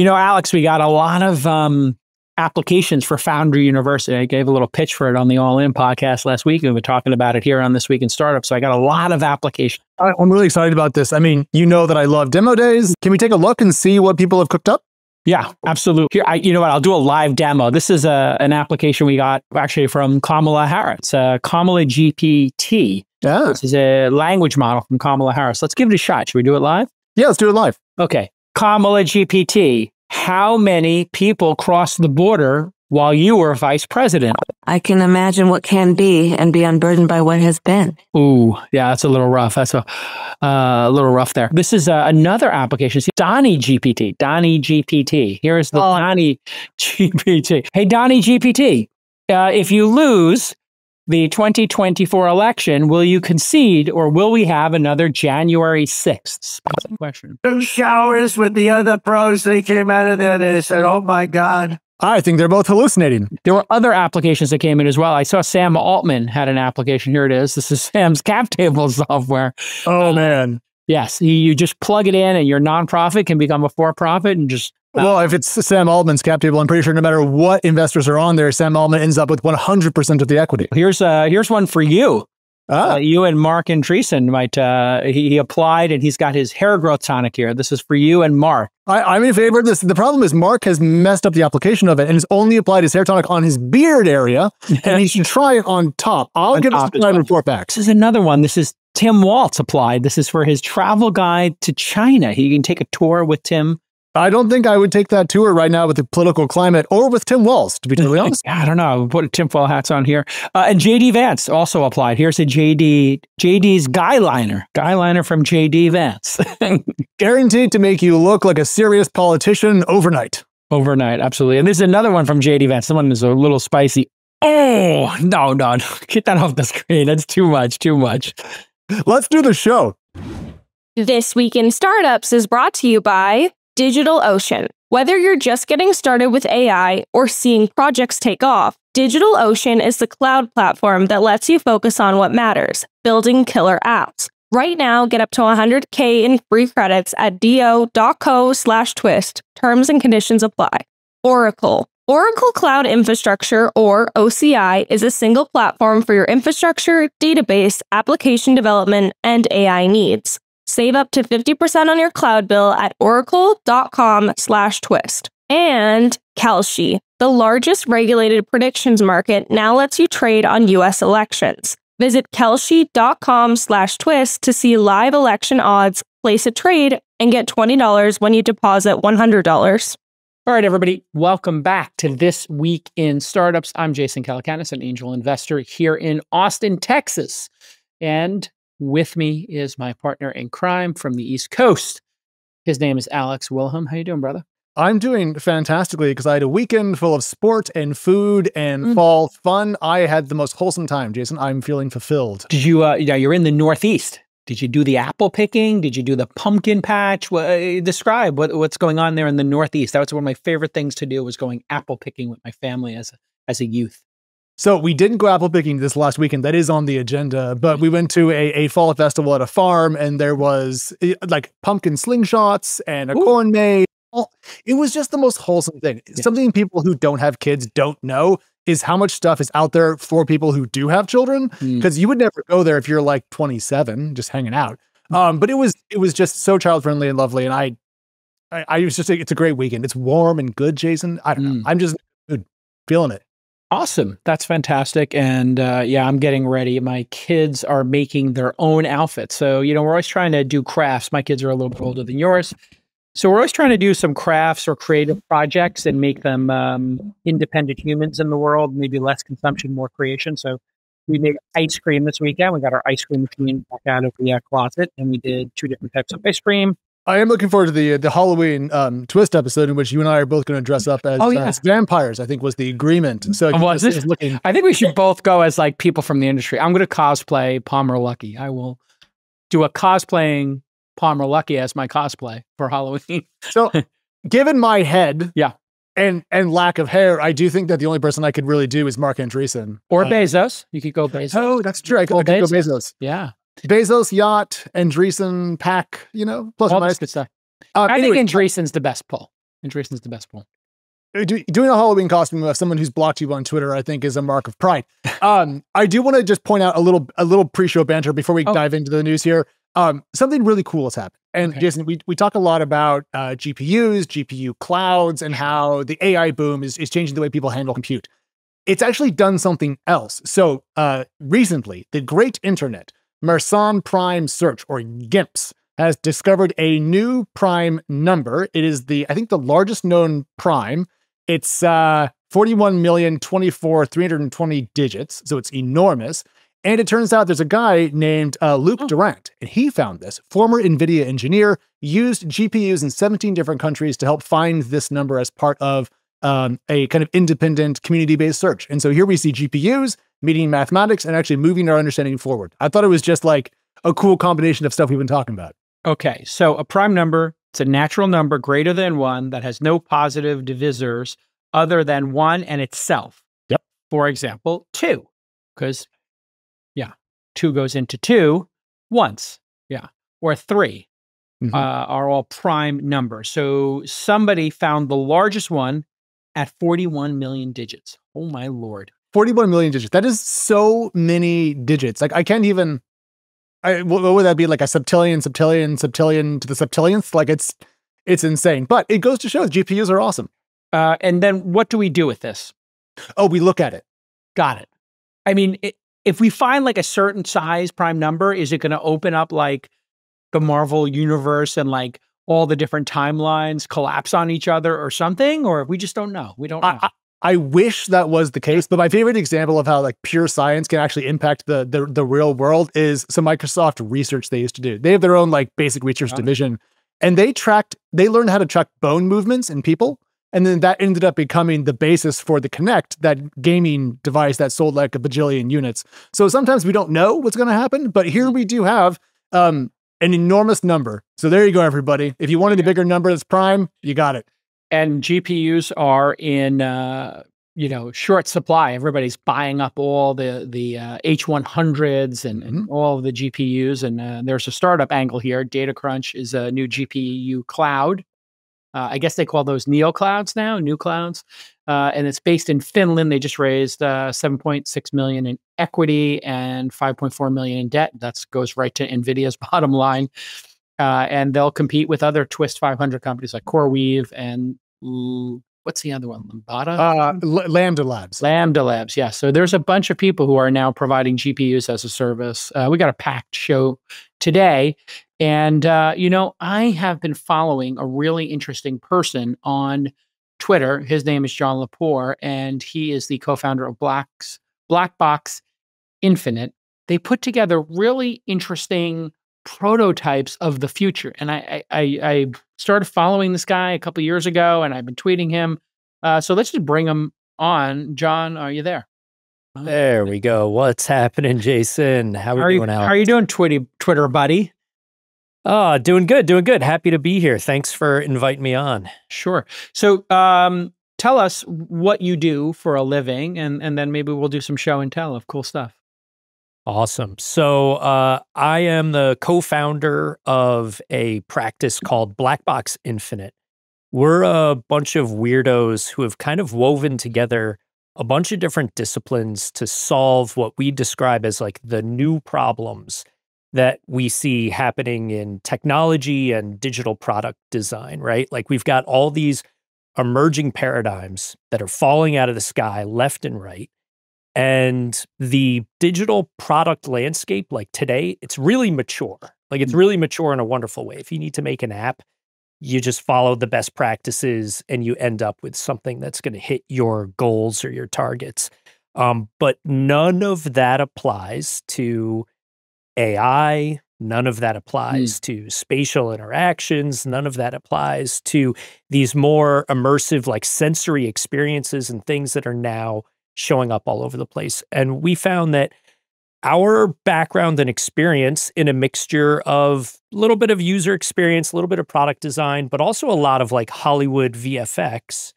You know, Alex, we got a lot of applications for Foundry University. I gave a little pitch for it on the All In podcast last week, and we're talking about it here on This Week in Startups. So I got a lot of applications. I'm really excited about this. I mean, you know that I love demo days. Can we take a look and see what people have cooked up? Yeah, absolutely. Here, you know what? I'll do a live demo. This is an application we got actually from Kamala Harris, Kamala GPT. Yeah. This is a language model from Kamala Harris. Let's give it a shot. Should we do it live? Yeah, let's do it live. Okay. Kamala GPT, how many people crossed the border while you were vice president? I can imagine what can be and be unburdened by what has been. Ooh, yeah, that's a little rough. That's a little rough there. This is another application. See, Donnie GPT. Donnie GPT. Here's the Donnie GPT. Hey, Donnie GPT, if you lose the 2024 election, will you concede or will we have another January 6th? Question. Two showers with the other pros. They came out of there and they said, oh my God. I think they're both hallucinating. There were other applications that came in as well. I saw Sam Altman had an application. Here it is. This is Sam's cap table software. Oh, man. Yes. You just plug it in and your nonprofit can become a for-profit and just... Well, if it's Sam Altman's cap table, I'm pretty sure no matter what investors are on there, Sam Altman ends up with 100% of the equity. Here's one for you. You and Mark Andreessen might, he applied and he's got his hair growth tonic here. This is for you and Mark. I'm in favor of this. The problem is Mark has messed up the application of it and has only applied his hair tonic on his beard area, and he should try it on top. I'll get a report back. This is another one. This is Tim Waltz applied. This is for his travel guide to China. He can take a tour with Tim. I don't think I would take that tour right now with the political climate or with Tim Walz, to be totally honest. I don't know. Put tinfoil hats on here. And JD Vance also applied. Here's a JD's guy liner from JD Vance. Guaranteed to make you look like a serious politician overnight. Overnight, absolutely. And there's another one from JD Vance. Someone is a little spicy. Oh, no. Get that off the screen. That's too much. Let's do the show. This Week in Startups is brought to you by DigitalOcean. Whether you're just getting started with AI or seeing projects take off, DigitalOcean is the cloud platform that lets you focus on what matters, building killer apps. Right now, get up to $100K in free credits at do.co/twist. Terms and conditions apply. Oracle. Oracle Cloud Infrastructure, or OCI, is a single platform for your infrastructure, database, application development, and AI needs. Save up to 50% on your cloud bill at oracle.com/twist. And Kalshi, the largest regulated predictions market, now lets you trade on U.S. elections. Visit kalshi.com/twist to see live election odds, place a trade, and get $20 when you deposit $100. All right, everybody, welcome back to This Week in Startups. I'm Jason Calacanis, an angel investor here in Austin, Texas. And with me is my partner in crime from the East Coast. His name is Alex Wilhelm. How you doing, brother? I'm doing fantastically because I had a weekend full of sport and food and fall fun. I had the most wholesome time, Jason. I'm feeling fulfilled. Did you, you're in the Northeast. Did you do the apple picking? Did you do the pumpkin patch? Describe what's going on there in the Northeast. That was one of my favorite things to do, was going apple picking with my family as a youth. So we didn't go apple picking this last weekend. That is on the agenda, but we went to a fall festival at a farm, and there was like pumpkin slingshots and a corn maze. It was just the most wholesome thing. Yeah. Something people who don't have kids don't know is how much stuff is out there for people who do have children, because you would never go there if you're like 27 just hanging out. But it was just so child friendly and lovely, and I was just it's a great weekend. It's warm and good, Jason. I don't know. I'm just feeling it. Awesome. That's fantastic. And yeah, I'm getting ready. My kids are making their own outfits. So, we're always trying to do crafts. My kids are a little bit older than yours. So we're always trying to do some crafts or creative projects and make them independent humans in the world, maybe less consumption, more creation. So we made ice cream this weekend. We got our ice cream machine back out of the closet, and we did 2 different types of ice cream. I am looking forward to the Halloween TWiST episode in which you and I are both going to dress up as vampires, I think was the agreement. So I think we should both go as like people from the industry. I'm going to cosplay Palmer Luckey. I will do a cosplaying Palmer Luckey as my cosplay for Halloween. So given my head and lack of hair, I do think that the only person I could really do is Mark Andreessen. Or Bezos. You could go Bezos. Oh, that's true. I could go Bezos. Yeah. Bezos, yacht, Andreessen, pack, plus all this good stuff. I think Andreessen's the best pull. Jason's the best poll. Doing a Halloween costume of someone who's blocked you on Twitter, I think, is a mark of pride. I do want to just point out a little pre-show banter before we dive into the news here. Something really cool has happened. And Jason, we talk a lot about GPUs, GPU clouds, and how the AI boom is changing the way people handle compute. It's actually done something else. So recently, the great internet, Mersenne Prime Search, or GIMPS, has discovered a new prime number. It is I think the largest known prime. It's 41,024,320 digits, so it's enormous. And it turns out there's a guy named Luc Durant, and he found this. Former NVIDIA engineer, used GPUs in 17 different countries to help find this number as part of a kind of independent community-based search. And so here we see GPUs meeting mathematics and actually moving our understanding forward. I thought it was just like a cool combination of stuff we've been talking about. Okay, so a prime number, it's a natural number greater than 1 that has no positive divisors other than 1 and itself. Yep. For example, 2, because, 2 goes into 2 once, or 3 are all prime numbers. So somebody found the largest one at 41 million digits. Oh, my Lord. 41 million digits. That is so many digits. Like, I can't even... what would that be, like a septillion to the septillionth? Like it's insane. But it goes to show GPUs are awesome. And then what do we do with this? Oh, we look at it. Got it. I mean, if we find like a certain size prime number, is it going to open up like the Marvel universe and like all the different timelines collapse on each other or something? Or we just don't know. We don't know. I wish that was the case, but my favorite example of how like pure science can actually impact the real world is some Microsoft research they used to do. They have their own like basic research division, and they learned how to track bone movements in people. And then that ended up becoming the basis for the Kinect, that gaming device that sold like a bajillion units. So sometimes we don't know what's going to happen, but here we do have an enormous number. So there you go, everybody. If you wanted a bigger number that's prime, you got it. And GPUs are in, short supply. Everybody's buying up all the H100s and all of the GPUs. And there's a startup angle here. DataCrunch is a new GPU cloud. I guess they call those neo clouds now, new clouds. And it's based in Finland. They just raised $7.6 million in equity and $5.4 million in debt. That goes right to NVIDIA's bottom line. And they'll compete with other TWiST 500 companies like CoreWeave and what's the other one? Lambda? Lambda Labs. Lambda Labs, yeah. So there's a bunch of people who are now providing GPUs as a service. We got a packed show today. And, I have been following a really interesting person on Twitter. His name is John LePore, and he is the co-founder of BlackBox Infinite. They put together really interesting prototypes of the future. And I started following this guy a couple of years ago, and I've been tweeting him. So let's just bring him on. John, are you there? There we go. What's happening, Jason? How are you doing, Alex? How are you doing, Twitter buddy? Oh, doing good, doing good. Happy to be here. Thanks for inviting me on. Sure. So tell us what you do for a living, and then maybe we'll do some show and tell of cool stuff. Awesome. So I am the co-founder of a practice called BlackBox Infinite. We're a bunch of weirdos who have kind of woven together a bunch of different disciplines to solve what we describe as like the new problems that we see happening in technology and digital product design, right? Like we've got all these emerging paradigms that are falling out of the sky left and right. And the digital product landscape, like today, it's really mature. Like it's really mature in a wonderful way. If you need to make an app, you just follow the best practices and you end up with something that's going to hit your goals or your targets. But none of that applies to AI. None of that applies to spatial interactions. None of that applies to these more immersive, like sensory experiences and things that are now showing up all over the place. And we found that our background and experience in a mixture of a little bit of user experience, a little bit of product design, but also a lot of like Hollywood VFX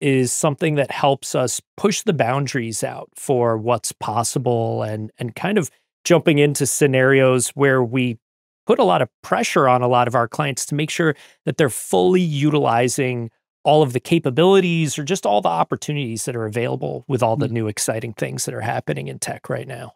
is something that helps us push the boundaries out for what's possible and kind of jumping into scenarios where we put a lot of pressure on a lot of our clients to make sure that they're fully utilizing all of the capabilities or just all the opportunities that are available with all the new exciting things that are happening in tech right now.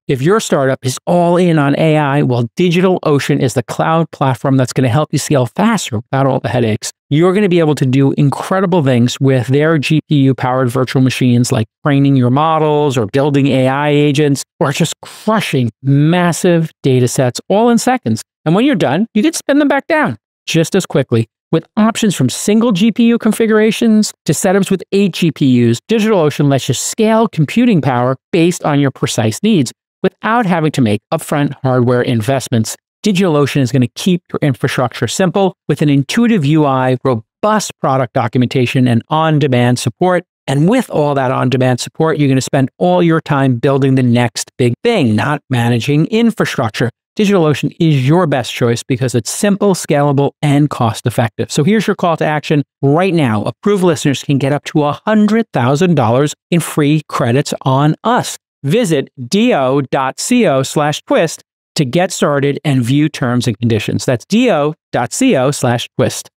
If your startup is all in on AI, well, DigitalOcean is the cloud platform that's going to help you scale faster without all the headaches. You're going to be able to do incredible things with their GPU-powered virtual machines, like training your models or building AI agents or just crushing massive data sets all in seconds. And when you're done, you can spin them back down just as quickly. With options from single GPU configurations to setups with 8 GPUs, DigitalOcean lets you scale computing power based on your precise needs without having to make upfront hardware investments. DigitalOcean is going to keep your infrastructure simple with an intuitive UI, robust product documentation, and on-demand support. And with all that on-demand support, you're going to spend all your time building the next big thing, not managing infrastructure. DigitalOcean is your best choice because it's simple, scalable, and cost-effective. So here's your call to action. Right now, approved listeners can get up to $100,000 in free credits on us. Visit do.co/twist to get started and view terms and conditions. That's do.co/twist.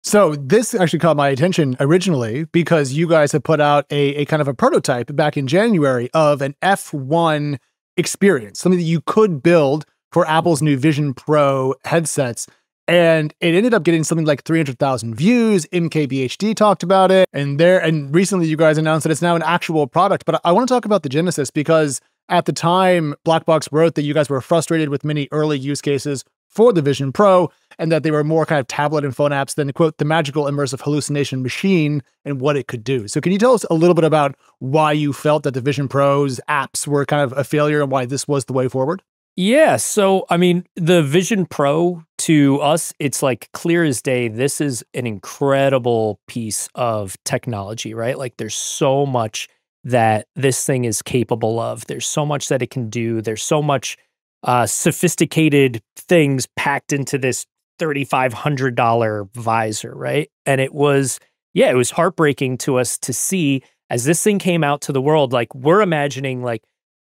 So this actually caught my attention originally because you guys have put out a kind of a prototype back in January of an F1 experience, something that you could build for Apple's new Vision Pro headsets. And it ended up getting something like 300,000 views. MKBHD talked about it. And recently you guys announced that it's now an actual product. But I want to talk about the genesis because at the time, BlackBox wrote that you guys were frustrated with many early use cases for the Vision Pro and that they were more kind of tablet and phone apps than, quote, the magical immersive hallucination machine and what it could do. So can you tell us a little bit about why you felt that the Vision Pro's apps were kind of a failure and why this was the way forward? Yeah. So, I mean, the Vision Pro to us, it's like clear as day. This is an incredible piece of technology, right? Like there's so much that this thing is capable of. There's so much that it can do. There's so much sophisticated things packed into this $3,500 visor, right? And it was heartbreaking to us to see as this thing came out to the world, like we're imagining like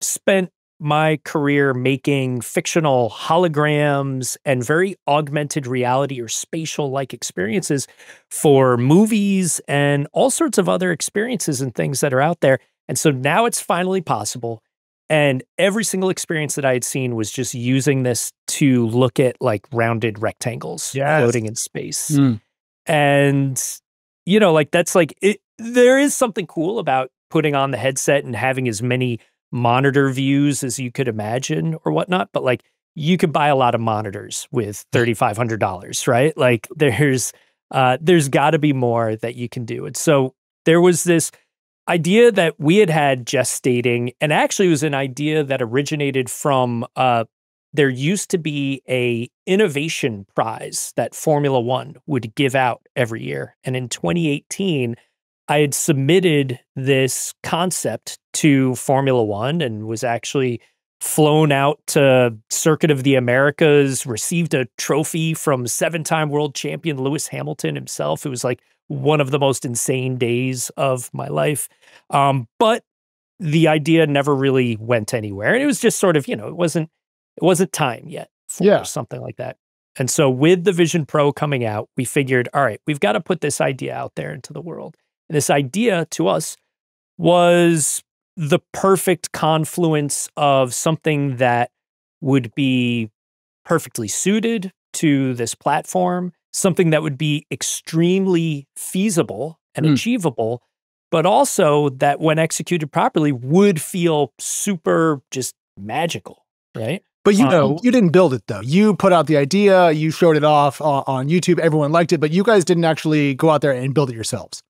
spent my career making fictional holograms and very augmented reality or spatial-like experiences for movies and all sorts of other experiences and things that are out there. And so now it's finally possible. And every single experience that I had seen was just using this to look at like rounded rectangles floating in space. And, you know, like that's like, there is something cool about putting on the headset and having as many monitor views as you could imagine or whatnot, but like you could buy a lot of monitors with $3,500, right? Like there's got to be more that you can do. And so there was this idea that we had gestating, and actually it was an idea that originated from there used to be a innovation prize that Formula One would give out every year. And in 2018, I had submitted this concept to Formula One and was actually flown out to Circuit of the Americas, received a trophy from 7-time world champion Lewis Hamilton himself. It was like one of the most insane days of my life. But the idea never really went anywhere. And it was just sort of, you know, it wasn't time yet for something like that. And so with the Vision Pro coming out, we figured, all right, we've got to put this idea out there into the world. And this idea to us was the perfect confluence of something that would be perfectly suited to this platform, something that would be extremely feasible and achievable, but also that when executed properly would feel super just magical, right? But you know, you didn't build it though. You put out the idea, you showed it off on YouTube, everyone liked it, but you guys didn't actually go out there and build it yourselves.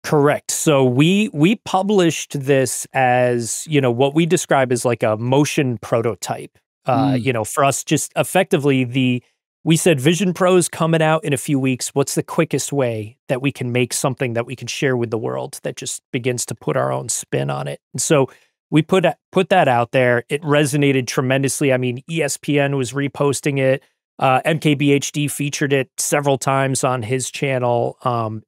Correct. So we published this as, you know, what we describe as like a motion prototype. You know, for us, just effectively we said Vision Pro is coming out in a few weeks. What's the quickest way that we can make something that we can share with the world that just begins to put our own spin on it? And so we put that out there. It resonated tremendously. I mean, ESPN was reposting it. MKBHD featured it several times on his channel.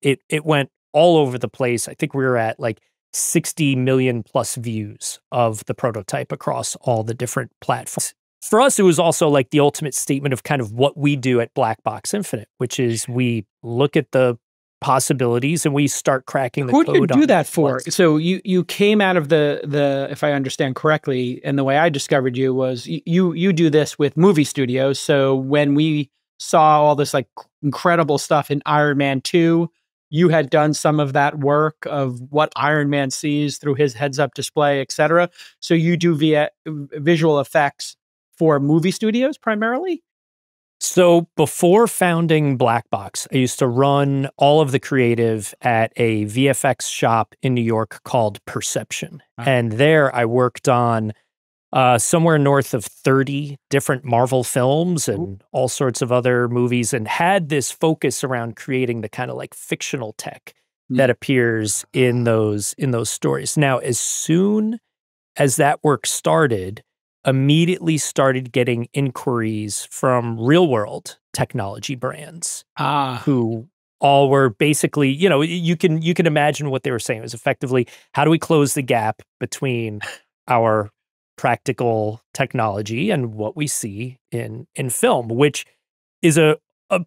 It went all over the place. I think we were at like 60 million plus views of the prototype across all the different platforms. for us, it was also like the ultimate statement of kind of what we do at BlackBox Infinite, which is we look at the possibilities and we start cracking the code. Who did you do that for? So you came out of the if I understand correctly, and the way I discovered you was you do this with movie studios. So when we saw all this like incredible stuff in Iron Man 2, you had done some of that work of what Iron Man sees through his heads-up display, etc. So you do visual effects for movie studios primarily? So before founding BlackBox, I used to run all of the creative at a VFX shop in New York called Perception. And there I worked on somewhere north of 30 different Marvel films and all sorts of other movies, and had this focus around creating the kind of like fictional tech that appears in those stories. Now, as soon as that work started, immediately started getting inquiries from real world technology brands who all were basically, you know, you can imagine what they were saying. It was effectively, how do we close the gap between our practical technology and what we see in film, which is a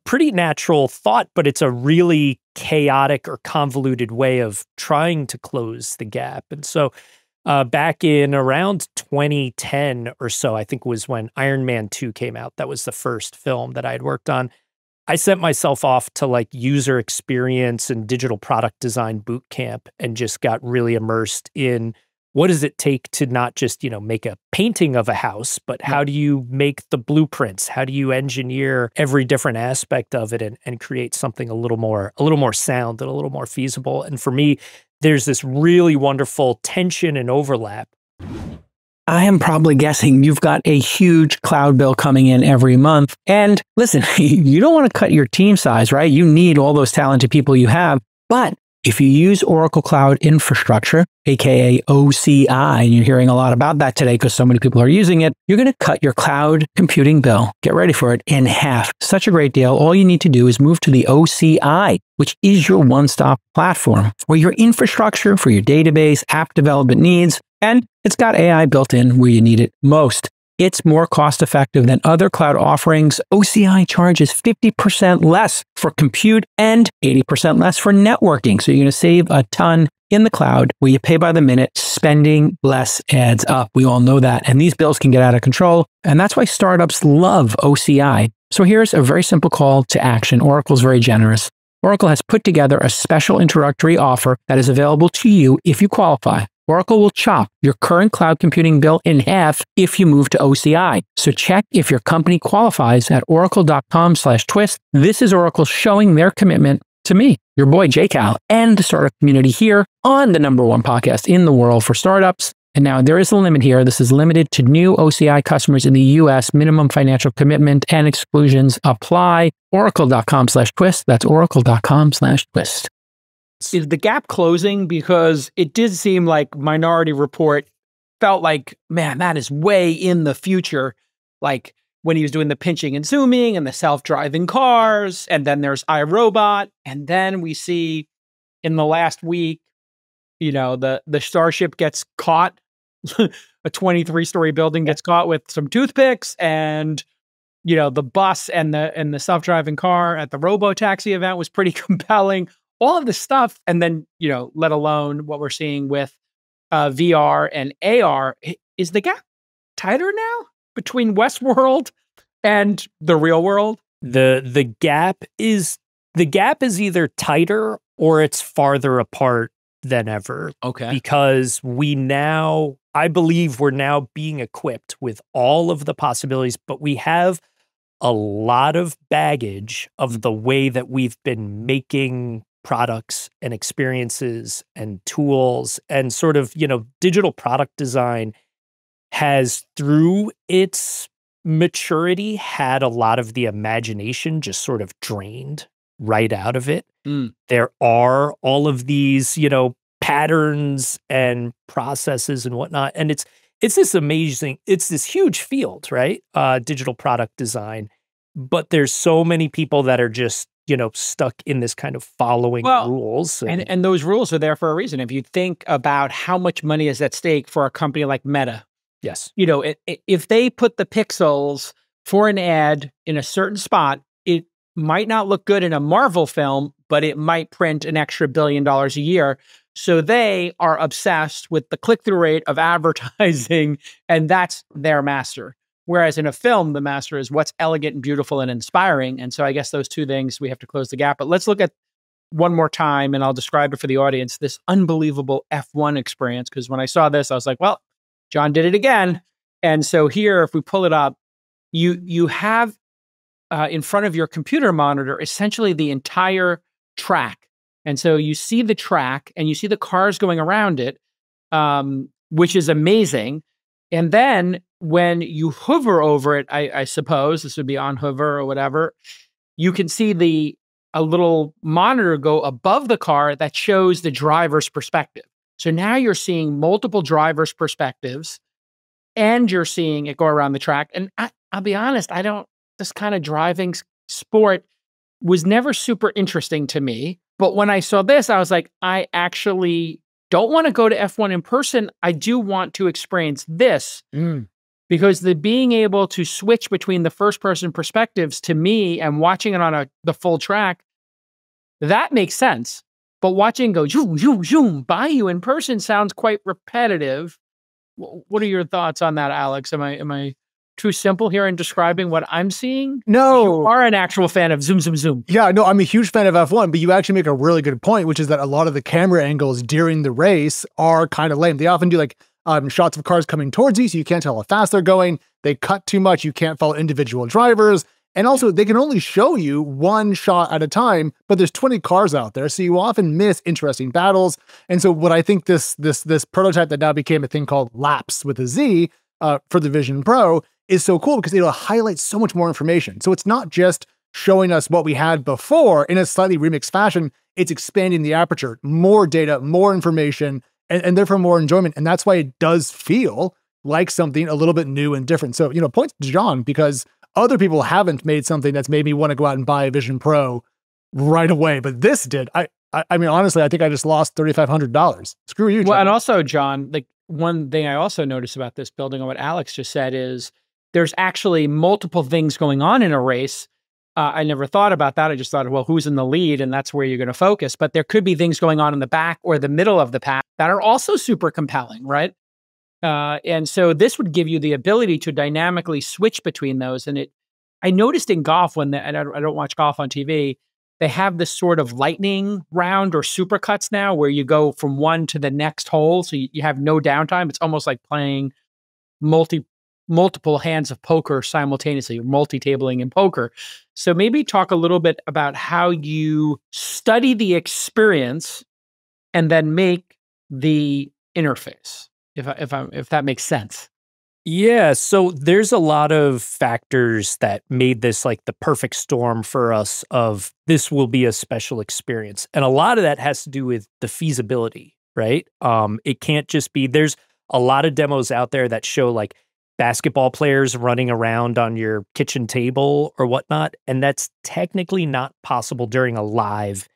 pretty natural thought, but it's a really chaotic or convoluted way of trying to close the gap. And so back in around 2010 or so, I think was when Iron Man 2 came out. That was the first film that I had worked on. I sent myself off to like user experience and digital product design boot camp and just got really immersed in what does it take to not just, you know, make a painting of a house, but how do you make the blueprints? How do you engineer every different aspect of it and create something a little more sound and a little more feasible? And for me, there's this really wonderful tension and overlap. I am probably guessing you've got a huge cloud bill coming in every month. And listen, you don't want to cut your team size, right? You need all those talented people you have. But if you use Oracle Cloud Infrastructure, aka OCI, and you're hearing a lot about that today because so many people are using it, you're going to cut your cloud computing bill, get ready for it, in half. Such a great deal. All you need to do is move to the OCI, which is your one-stop platform for your infrastructure, for your database, app development needs, and it's got AI built in where you need it most. It's more cost-effective than other cloud offerings. OCI charges 50% less for compute and 80% less for networking. So you're going to save a ton in the cloud where you pay by the minute. Spending less adds up. We all know that. And these bills can get out of control. And that's why startups love OCI. So here's a very simple call to action. Oracle's very generous. Oracle has put together a special introductory offer that is available to you if you qualify. Oracle will chop your current cloud computing bill in half if you move to OCI. So check if your company qualifies at oracle.com/twist. This is Oracle showing their commitment to me, your boy JCal, and the startup community here on the #1 podcast in the world for startups. And now there is a limit here. This is limited to new OCI customers in the US. Minimum financial commitment and exclusions apply. Oracle.com/twist. That's oracle.com/twist. Is the gap closing? Because it did seem like Minority Report felt like, man, that is way in the future. Like when he was doing the pinching and zooming and the self-driving cars, and then there's iRobot, and then we see in the last week, you know, the Starship gets caught, a 23-story building gets caught with some toothpicks, and you know, the bus and the self-driving car at the robo-taxi event was pretty compelling. All of this stuff, and then, you know, let alone what we're seeing with VR and AR. Is the gap tighter now between Westworld and the real world? The gap is either tighter or it's farther apart than ever. Okay. Because I believe we're now being equipped with all of the possibilities, but we have a lot of baggage of the way that we've been making products and experiences and tools, and sort of, you know, digital product design has, through its maturity, had a lot of the imagination just sort of drained right out of it. There are all of these, you know, patterns and processes and whatnot. And it's this amazing, it's this huge field, right? Digital product design. But there's so many people that are just, you know, stuck in this kind of following rules. And those rules are there for a reason. If you think about how much money is at stake for a company like Meta, Yes. You know, if they put the pixels for an ad in a certain spot, it might not look good in a Marvel film, but it might print an extra $1 billion a year. So they are obsessed with the click-through rate of advertising, and that's their master. Whereas in a film, the master is what's elegant and beautiful and inspiring. And so I guess those two things, we have to close the gap. But let's look at one more time, and I'll describe it for the audience, this unbelievable F1 experience. Because when I saw this, I was like, well, John did it again. And so here, if we pull it up, you have in front of your computer monitor essentially the entire track. And so you see the track and you see the cars going around it, which is amazing. And then when you hover over it, I suppose this would be on hover or whatever, you can see a little monitor go above the car that shows the driver's perspective. So now you're seeing multiple drivers' perspectives, and you're seeing it go around the track. And I'll be honest, this kind of driving sport was never super interesting to me. But when I saw this, I was like, I actually don't want to go to F1 in person. I do want to experience this because being able to switch between the first person perspectives to me and watching it on the full track, that makes sense. But watching go zoom, zoom, zoom by you in person sounds quite repetitive. What are your thoughts on that, Alex? Am I too simple here in describing what I'm seeing? No. You are an actual fan of zoom, zoom, zoom. Yeah, no, I'm a huge fan of F1, but you actually make a really good point, which is that a lot of the camera angles during the race are kind of lame. They often do like shots of cars coming towards you, so you can't tell how fast they're going. They cut too much. You can't follow individual drivers. And also, they can only show you one shot at a time, but there's 20 cars out there, so you often miss interesting battles. And so what I think this prototype that now became a thing called Laps with a Z for the VisionPRO is so cool because it'll highlight so much more information. So it's not just showing us what we had before in a slightly remixed fashion, it's expanding the aperture, more data, more information, and therefore more enjoyment. And that's why it does feel like something a little bit new and different. So, points to John, because other people haven't made something that's made me want to go out and buy a VisionPRO right away, but this did. I mean, honestly, I think I just lost $3,500. Screw you, John. Well, and also, John, like one thing I also noticed about this, building on what Alex just said, is there's actually multiple things going on in a race. I never thought about that. I just thought, well, who's in the lead? And that's where you're going to focus. But there could be things going on in the back or the middle of the pack that are also super compelling, right? And so this would give you the ability to dynamically switch between those. And I noticed in golf and I don't watch golf on TV, they have this sort of lightning round or supercuts now where you go from one to the next hole. So you have no downtime. It's almost like playing multiple hands of poker simultaneously, multi-tabling in poker. So maybe talk a little bit about how you study the experience and then make the interface, if that makes sense. Yeah, so there's a lot of factors that made this like the perfect storm for us of this will be a special experience. And a lot of that has to do with the feasibility, right? It can't just be, there's a lot of demos out there that show like basketball players running around on your kitchen table or whatnot. And that's technically not possible during a live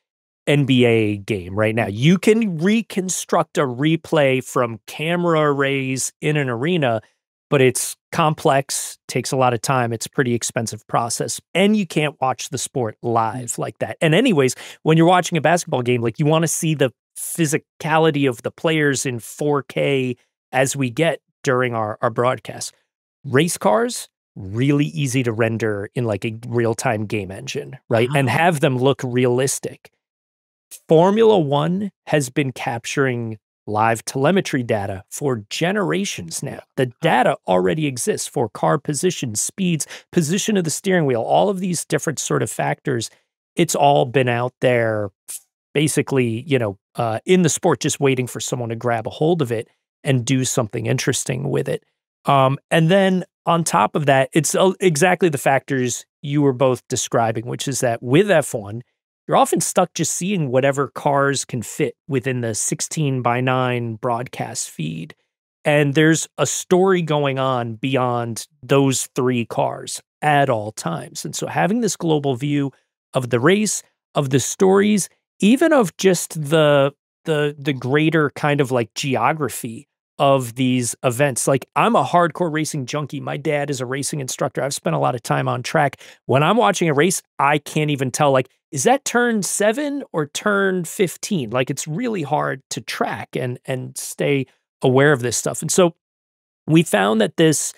NBA game right now. You can reconstruct a replay from camera arrays in an arena, but it's complex, takes a lot of time. It's a pretty expensive process. And you can't watch the sport live like that. And anyways, when you're watching a basketball game, like you want to see the physicality of the players in 4K as we get during our broadcast. Race cars, really easy to render in like a real-time game engine, right? And have them look realistic. Formula One has been capturing live telemetry data for generations now. The data already exists for car position, speeds, position of the steering wheel, all of these different sort of factors. It's all been out there basically, in the sport, just waiting for someone to grab a hold of it and do something interesting with it. And then on top of that, it's exactly the factors you were both describing, which is that with F1, you're often stuck just seeing whatever cars can fit within the 16:9 broadcast feed. And there's a story going on beyond those three cars at all times. And so having this global view of the race, of the stories, even of just the greater kind of like geography of these events. Like, I'm a hardcore racing junkie. My dad is a racing instructor. I've spent a lot of time on track. When I'm watching a race, I can't even tell, like, is that turn 7 or turn 15? Like, it's really hard to track and stay aware of this stuff. And so we found that this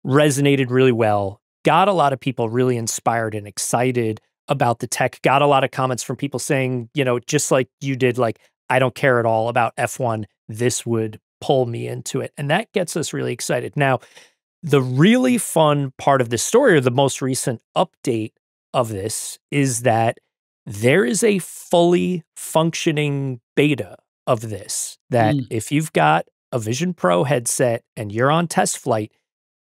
resonated really well, got a lot of people really inspired and excited about the tech, got a lot of comments from people saying, you know, just like you did, like, I don't care at all about F1. This would pull me into it. And that gets us really excited. Now, the really fun part of this story, or the most recent update of this, is that there is a fully functioning beta of this, that if you've got a VisionPRO headset and you're on test flight,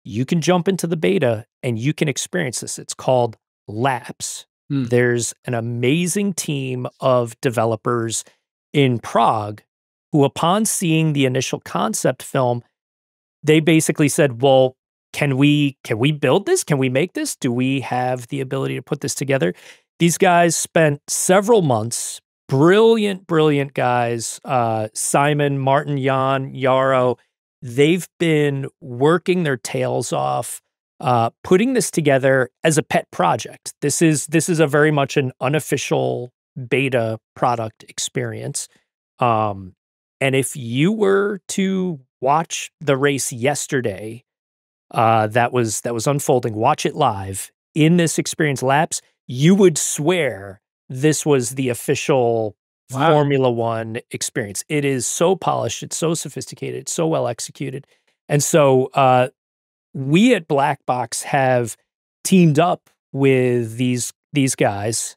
you can jump into the beta and you can experience this. It's called Labs. There's an amazing team of developers in Prague who, upon seeing the initial concept film, they basically said, well, can we build this? Can we make this? Do we have the ability to put this together? These guys spent several months, brilliant guys, Simon, Martin, Jan, Yarrow. They've been working their tails off, putting this together as a pet project. This is a very much an unofficial beta product experience. And if you were to watch the race yesterday, that was unfolding, watch it live in this experience Labs, you would swear this was the official Formula One experience. It is so polished, it's so sophisticated, it's so well executed. And so we at BlackBox have teamed up with these guys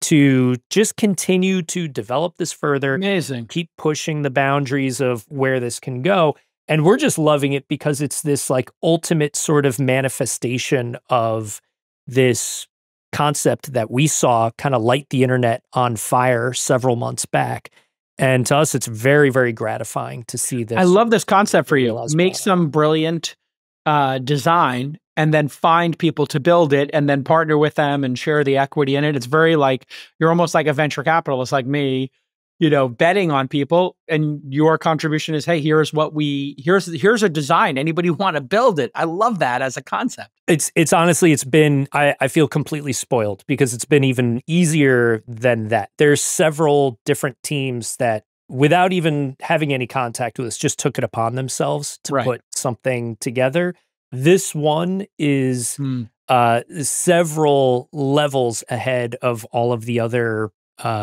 to just continue to develop this further. Amazing. Keep pushing the boundaries of where this can go. And we're just loving it because it's this like ultimate sort of manifestation of this concept that we saw kind of light the internet on fire several months back. And to us, it's very, very gratifying to see this. I love this concept for you. Make some brilliant design and then find people to build it and then partner with them and share the equity in it. It's very like, you're almost like a venture capitalist like me, you know, betting on people, and your contribution is, hey, here's a design. Anybody want to build it? I love that as a concept. It's honestly, it's been, I feel completely spoiled because it's been even easier than that. There's several different teams that, without even having any contact with us, just took it upon themselves to put something together. This one is several levels ahead of all of the other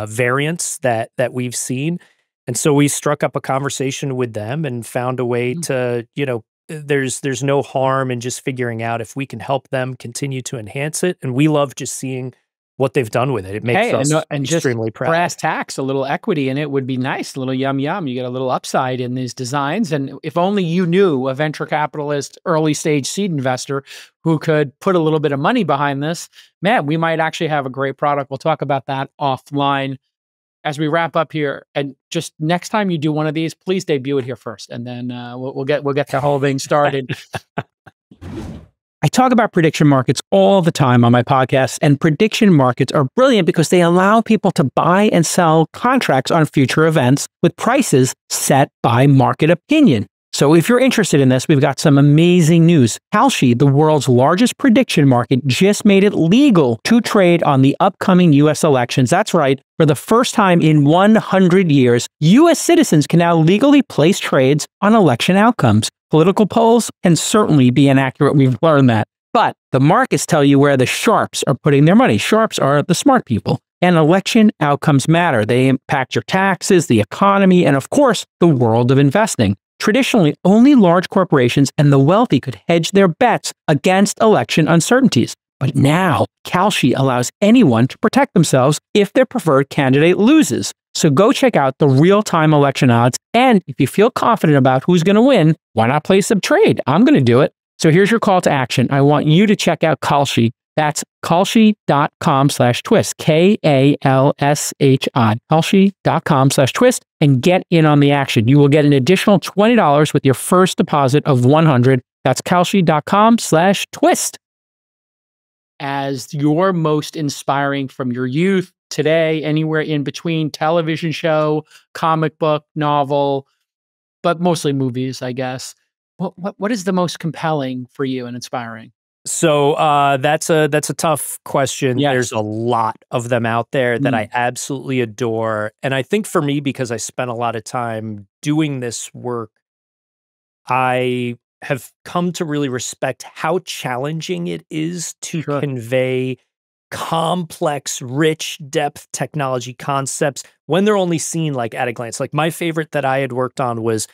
variants that we've seen. And so we struck up a conversation with them and found a way to, you know, there's no harm in just figuring out if we can help them continue to enhance it. And we love just seeing what they've done with it. It makes us extremely proud. Brass tacks, a little equity in it would be nice. A little yum. You get a little upside in these designs. And if only you knew a venture capitalist, early stage seed investor who could put a little bit of money behind this, man, we might actually have a great product. We'll talk about that offline as we wrap up here. And just next time you do one of these, please debut it here first, and then we'll get the whole thing started. I talk about prediction markets all the time on my podcast, and prediction markets are brilliant because they allow people to buy and sell contracts on future events with prices set by market opinion. So if you're interested in this, we've got some amazing news. Kalshi, the world's largest prediction market, just made it legal to trade on the upcoming U.S. elections. That's right. For the first time in 100 years, U.S. citizens can now legally place trades on election outcomes. Political polls can certainly be inaccurate. We've learned that. But the markets tell you where the sharps are putting their money. Sharps are the smart people. And election outcomes matter. They impact your taxes, the economy, and of course, the world of investing. Traditionally, only large corporations and the wealthy could hedge their bets against election uncertainties. But now, Kalshi allows anyone to protect themselves if their preferred candidate loses. So go check out the real-time election odds. And if you feel confident about who's going to win, why not place a trade? I'm going to do it. So here's your call to action. I want you to check out Kalshi. That's Kalshi.com/twist, Kalshi, Kalshi.com/twist, and get in on the action. You will get an additional $20 with your first deposit of $100. That's Kalshi.com/twist. As your most inspiring from your youth, today, anywhere in between, television show, comic book, novel, but mostly movies, I guess. What is the most compelling for you and inspiring? So that's a tough question. Yes. There's a lot of them out there that I absolutely adore. And I think for me, because I spent a lot of time doing this work, I have come to really respect how challenging it is to convey complex, rich, depth technology concepts when they're only seen like at a glance. Like my favorite that I had worked on was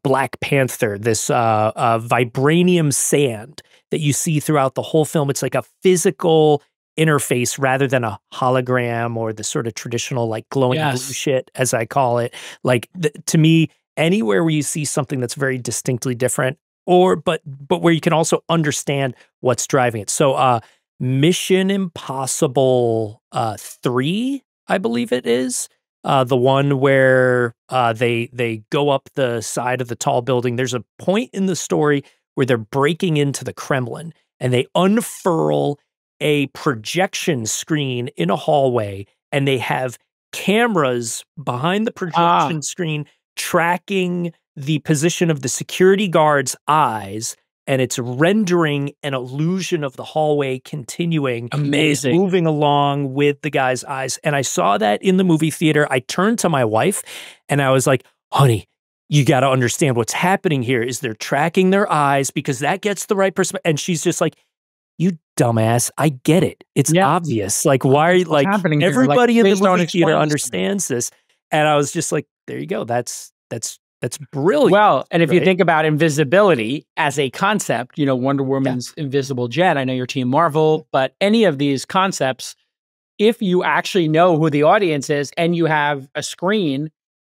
Black Panther, this vibranium sand that you see throughout the whole film. It's like a physical interface rather than a hologram or the sort of traditional like glowing blue shit, as I call it. Like to me, anywhere where you see something that's very distinctly different, but where you can also understand what's driving it. So Mission Impossible 3, I believe it is. The one where they go up the side of the tall building. There's a point in the story where they're breaking into the Kremlin and they unfurl a projection screen in a hallway, and they have cameras behind the projection screen tracking the position of the security guard's eyes, and it's rendering an illusion of the hallway continuing. Amazing. Moving along with the guy's eyes. And I saw that in the movie theater. I turned to my wife and I was like, honey, you got to understand what's happening here is they're tracking their eyes because that gets the right perspective. And she's just like, you dumbass, I get it. It's obvious. Like, why are you like everybody in the movie theater understands this? And I was just like, there you go. That's brilliant. Well, and if you think about invisibility as a concept, you know, Wonder Woman's invisible jet, I know you're Team Marvel, but any of these concepts, if you actually know who the audience is and you have a screen,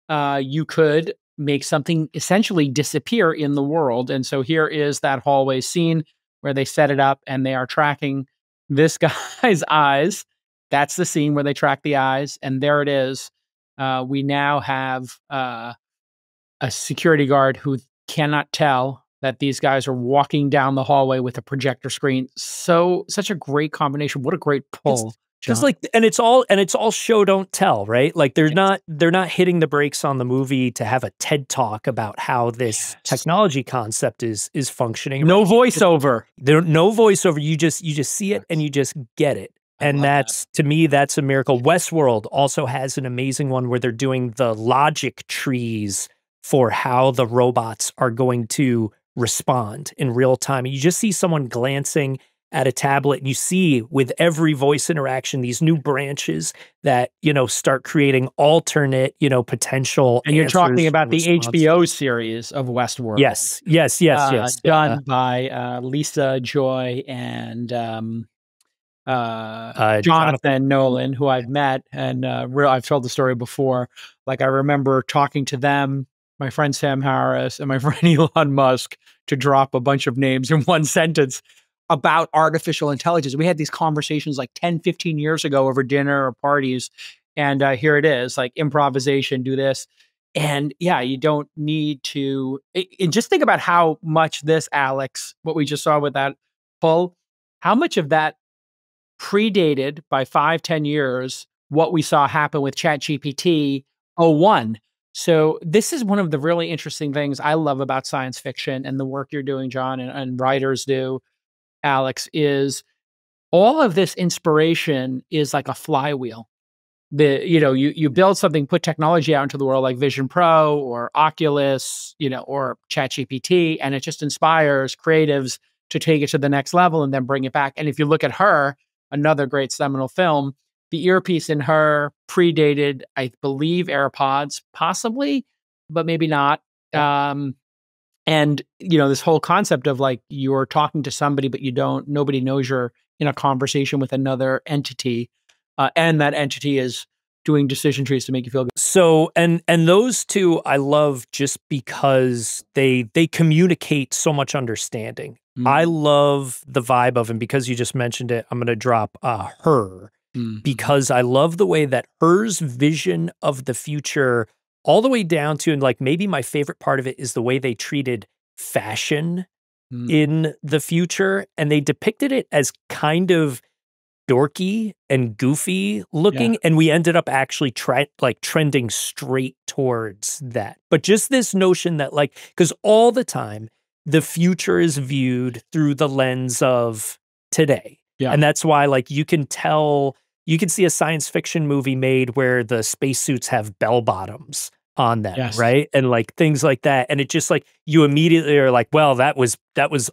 you could make something essentially disappear in the world. And so here is that hallway scene where they set it up and they are tracking this guy's eyes. That's the scene where they track the eyes. And there it is. We now have a security guard who cannot tell that these guys are walking down the hallway with a projector screen. Such a great combination. What a great pull. Just like, and it's all show don't tell, right? Like they're not hitting the brakes on the movie to have a TED talk about how this technology concept is functioning. No voiceover. No voiceover. You just see it and you just get it. And that's, to me, that's a miracle. Westworld also has an amazing one where they're doing the logic trees for how the robots are going to respond in real time. You just see someone glancing at a tablet, and you see with every voice interaction these new branches that, you know, start creating alternate, you know, potential. And you're talking about the HBO series of Westworld. Yes. Done by Lisa Joy and Jonathan Nolan, who I've met, and I've told the story before. Like I remember talking to them, my friend Sam Harris and my friend Elon Musk, to drop a bunch of names in one sentence about artificial intelligence. We had these conversations like 10, 15 years ago over dinner or parties. And here it is, like improvisation, do this. And yeah, you don't need to, and just think about how much this, Alex, what we just saw with that pull, how much of that predated by 5-10 years what we saw happen with ChatGPT 01. So this is one of the really interesting things I love about science fiction and the work you're doing, John, and writers do, Alex, is all of this inspiration is like a flywheel. You build something, put technology out into the world like VisionPRO or Oculus, or ChatGPT, and it just inspires creatives to take it to the next level and then bring it back. And if you look at Her, another great seminal film, the earpiece in Her predated, I believe, AirPods, possibly, but maybe not. And, this whole concept of like you're talking to somebody, but nobody knows you're in a conversation with another entity. And that entity is doing decision trees to make you feel good. So, and those two I love just because they communicate so much understanding. I love the vibe of, and because you just mentioned it, I'm going to drop Her, because I love the way that Her's vision of the future, all the way down to, and like maybe my favorite part of it is the way they treated fashion in the future. And they depicted it as kind of dorky and goofy looking, and we ended up actually trending straight towards that. But just this notion that like, because all the time the future is viewed through the lens of today. Yeah. And that's why like you can see a science fiction movie made where the spacesuits have bell bottoms on them, right? And like things like that. And it just like, you immediately are like, well, that was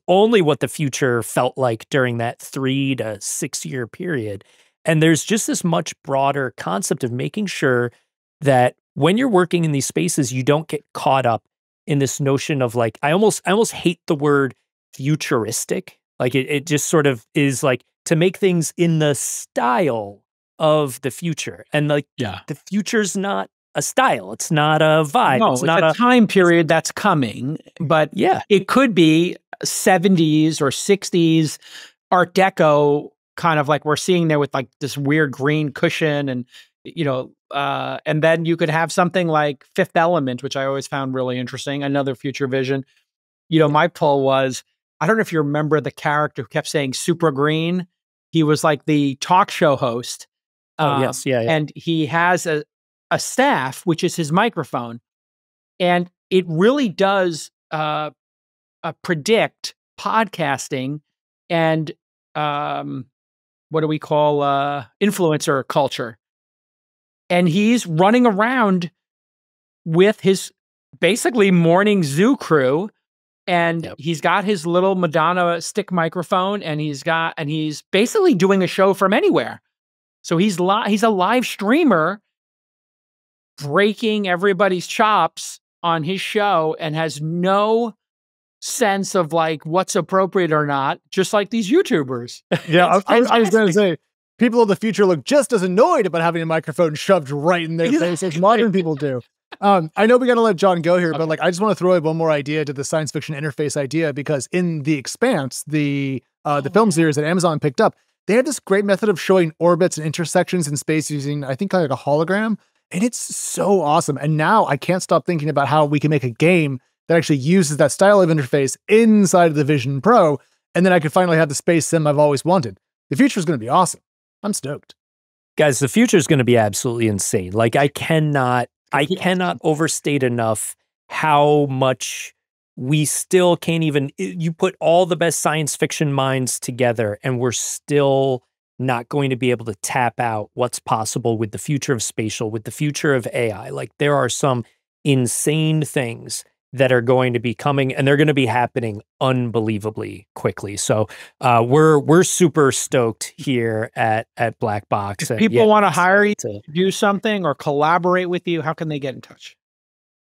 only what the future felt like during that 3 to 6 year period. And there's just this much broader concept of making sure that when you're working in these spaces, you don't get caught up in this notion of like, I almost hate the word futuristic. Like it just sort of is like to make things in the style of the future. And like, the future's not a style. It's not a vibe. No, it's not a time period that's coming, but it could be 70s or 60s Art Deco, kind of like we're seeing there with like this weird green cushion and, you know, and then you could have something like Fifth Element, which I always found really interesting. Another future vision. You know, my pull was, I don't know if you remember the character who kept saying super green. He was like the talk show host. Yes. And he has a staff, which is his microphone. And it really does predict podcasting and what do we call influencer culture. And he's running around with his basically morning zoo crew. And he's got his little Madonna stick microphone, and he's basically doing a show from anywhere. So he's a live streamer breaking everybody's chops on his show and has no sense of like what's appropriate or not, just like these YouTubers. Yeah, I was going to say, people of the future look just as annoyed about having a microphone shoved right in their face as modern people do. I know we got to let John go here, but like, I just want to throw in one more idea to the science fiction interface idea, because in The Expanse, the film series that Amazon picked up, they had this great method of showing orbits and intersections in space using, I think, like a hologram. And it's so awesome. And now I can't stop thinking about how we can make a game that actually uses that style of interface inside of the Vision Pro. And then I could finally have the space sim I've always wanted. The future is going to be awesome. I'm stoked. Guys, the future is going to be absolutely insane. Like I cannot overstate enough how much we still can't even, you put all the best science fiction minds together and we're still not going to be able to tap out what's possible with the future of spatial, with the future of AI. Like there are some insane things that are going to be coming, and they're going to be happening unbelievably quickly. So we're super stoked here at BlackBox. If people want to hire you to do something or collaborate with you, how can they get in touch?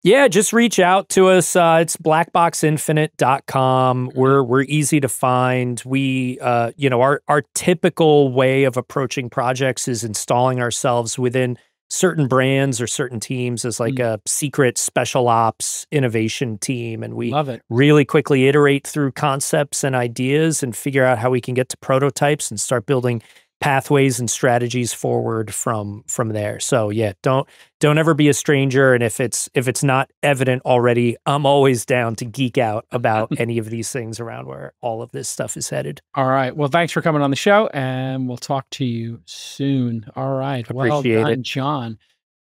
Yeah, just reach out to us. It's blackboxinfinite.com. We're easy to find. We, our typical way of approaching projects is installing ourselves within certain brands or certain teams as like a secret special ops innovation team. And we really quickly iterate through concepts and ideas and figure out how we can get to prototypes and start building pathways and strategies forward from there. So yeah, don't ever be a stranger. And if it's not evident already, I'm always down to geek out about any of these things around where all of this stuff is headed. All right. Well, thanks for coming on the show, and we'll talk to you soon. All right. Appreciate it, John.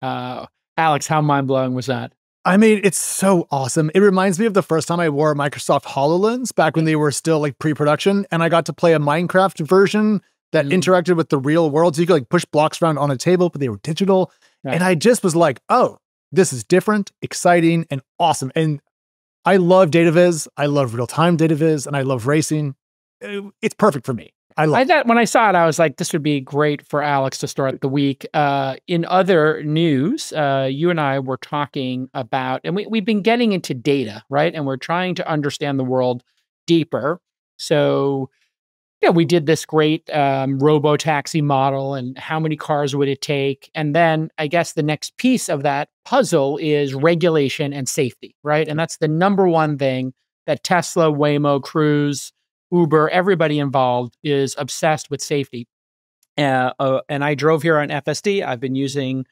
Alex, how mind-blowing was that? I mean, it's so awesome. It reminds me of the first time I wore a Microsoft HoloLens back when they were still like pre-production, and I got to play a Minecraft version that interacted with the real world. So you could like push blocks around on a table, but they were digital. Right. And I just was like, oh, this is different, exciting, and awesome. And I love data viz. I love real-time data viz, and I love racing. It's perfect for me. When I saw it, I was like, this would be great for Alex to start the week. In other news, you and I were talking about, and we've been getting into data, right? And we're trying to understand the world deeper. So yeah, we did this great robo-taxi model, and how many cars would it take? And then I guess the next piece of that puzzle is regulation and safety, right? And that's the number one thing that Tesla, Waymo, Cruise, Uber, everybody involved is obsessed with safety. And I drove here on FSD. I've been using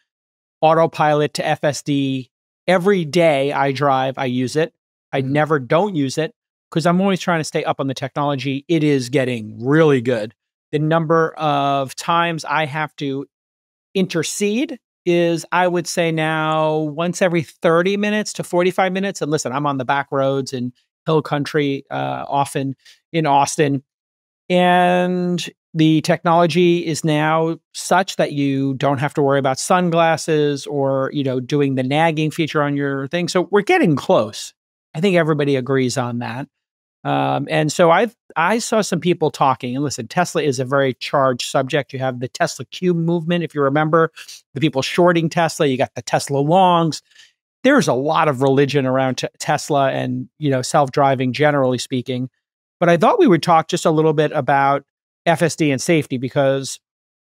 autopilot to FSD every day I drive. I use it. I never don't use it, because I'm always trying to stay up on the technology. It is getting really good. The number of times I have to intercede is, I would say now, once every 30 minutes to 45 minutes. And listen, I'm on the back roads in hill country, often in Austin. And the technology is now such that you don't have to worry about sunglasses or, doing the nagging feature on your thing. So we're getting close. I think everybody agrees on that. And so I saw some people talking, and listen, Tesla is a very charged subject. You have the Tesla Cube movement, if you remember, the people shorting Tesla. You got the Tesla longs. There's a lot of religion around Tesla and, self-driving, generally speaking. But I thought we would talk just a little bit about FSD and safety, because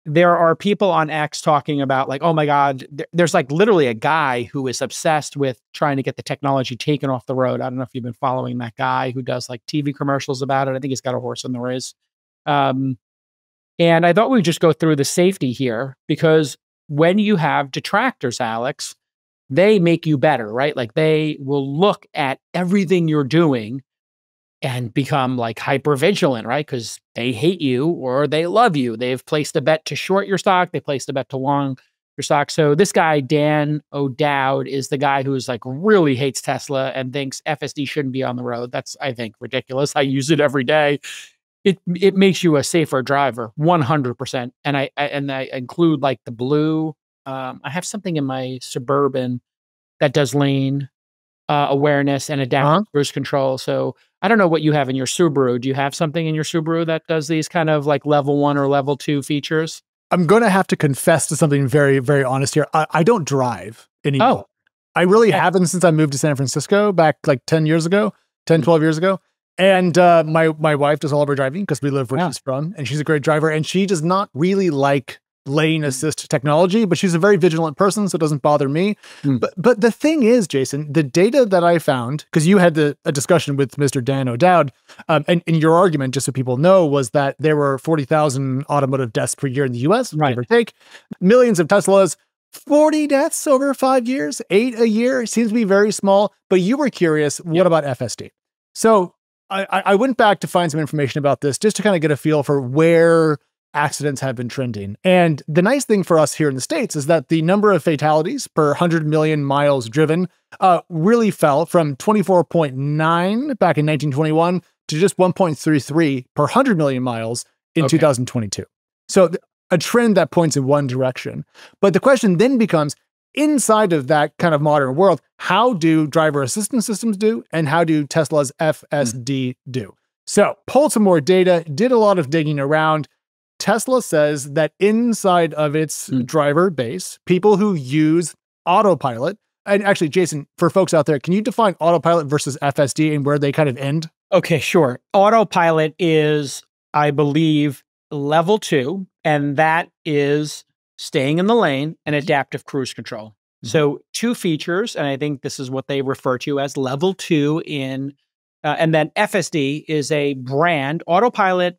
there are people on X talking about like, oh my God, there's like literally a guy who is obsessed with trying to get the technology taken off the road. I don't know if you've been following that guy who does like TV commercials about it. I think he's got a horse in the race. And I thought we'd just go through the safety here, because when you have detractors, Alex, they make you better, right? Like they will look at everything you're doing and become like hyper vigilant, right? Because they hate you or they love you. They've placed a bet to short your stock. They placed a bet to long your stock. So this guy, Dan O'Dowd, is the guy who's like really hates Tesla and thinks FSD shouldn't be on the road. That's, I think, ridiculous. I use it every day. It makes you a safer driver, 100%. And I include like the blue. I have something in my Suburban that does lane awareness and adaptive cruise control. So I don't know what you have in your Subaru. Do you have something in your Subaru that does these kind of like level 1 or level 2 features? I'm going to have to confess to something very, very honest here. I don't drive anymore. Oh. I really haven't since I moved to San Francisco back like 12 years ago. And my wife does all of her driving because we live where she's from, and she's a great driver, and she does not really like lane assist technology, but she's a very vigilant person, so it doesn't bother me. But the thing is, Jason, the data that I found, because you had a discussion with Mr. Dan O'Dowd, and your argument, just so people know, was that there were 40,000 automotive deaths per year in the US, give or take, millions of Teslas, 40 deaths over 5 years, 8 a year. Seems to be very small, but you were curious, what about FSD? So I went back to find some information about this just to kind of get a feel for where accidents have been trending. And the nice thing for us here in the States is that the number of fatalities per 100 million miles driven really fell from 24.9 back in 1921 to just 1.33 per 100 million miles in 2022. So a trend that points in one direction. But the question then becomes, inside of that kind of modern world, how do driver assistance systems do, and how do Tesla's FSD do? So pulled some more data, did a lot of digging around. Tesla says that inside of its driver base, people who use autopilot, and actually, Jason, for folks out there, can you define autopilot versus FSD and where they kind of end? Okay, sure. Autopilot is, I believe, level 2, and that is staying in the lane and adaptive cruise control. So 2 features, and I think this is what they refer to as level 2 in, and then FSD is a brand. Autopilot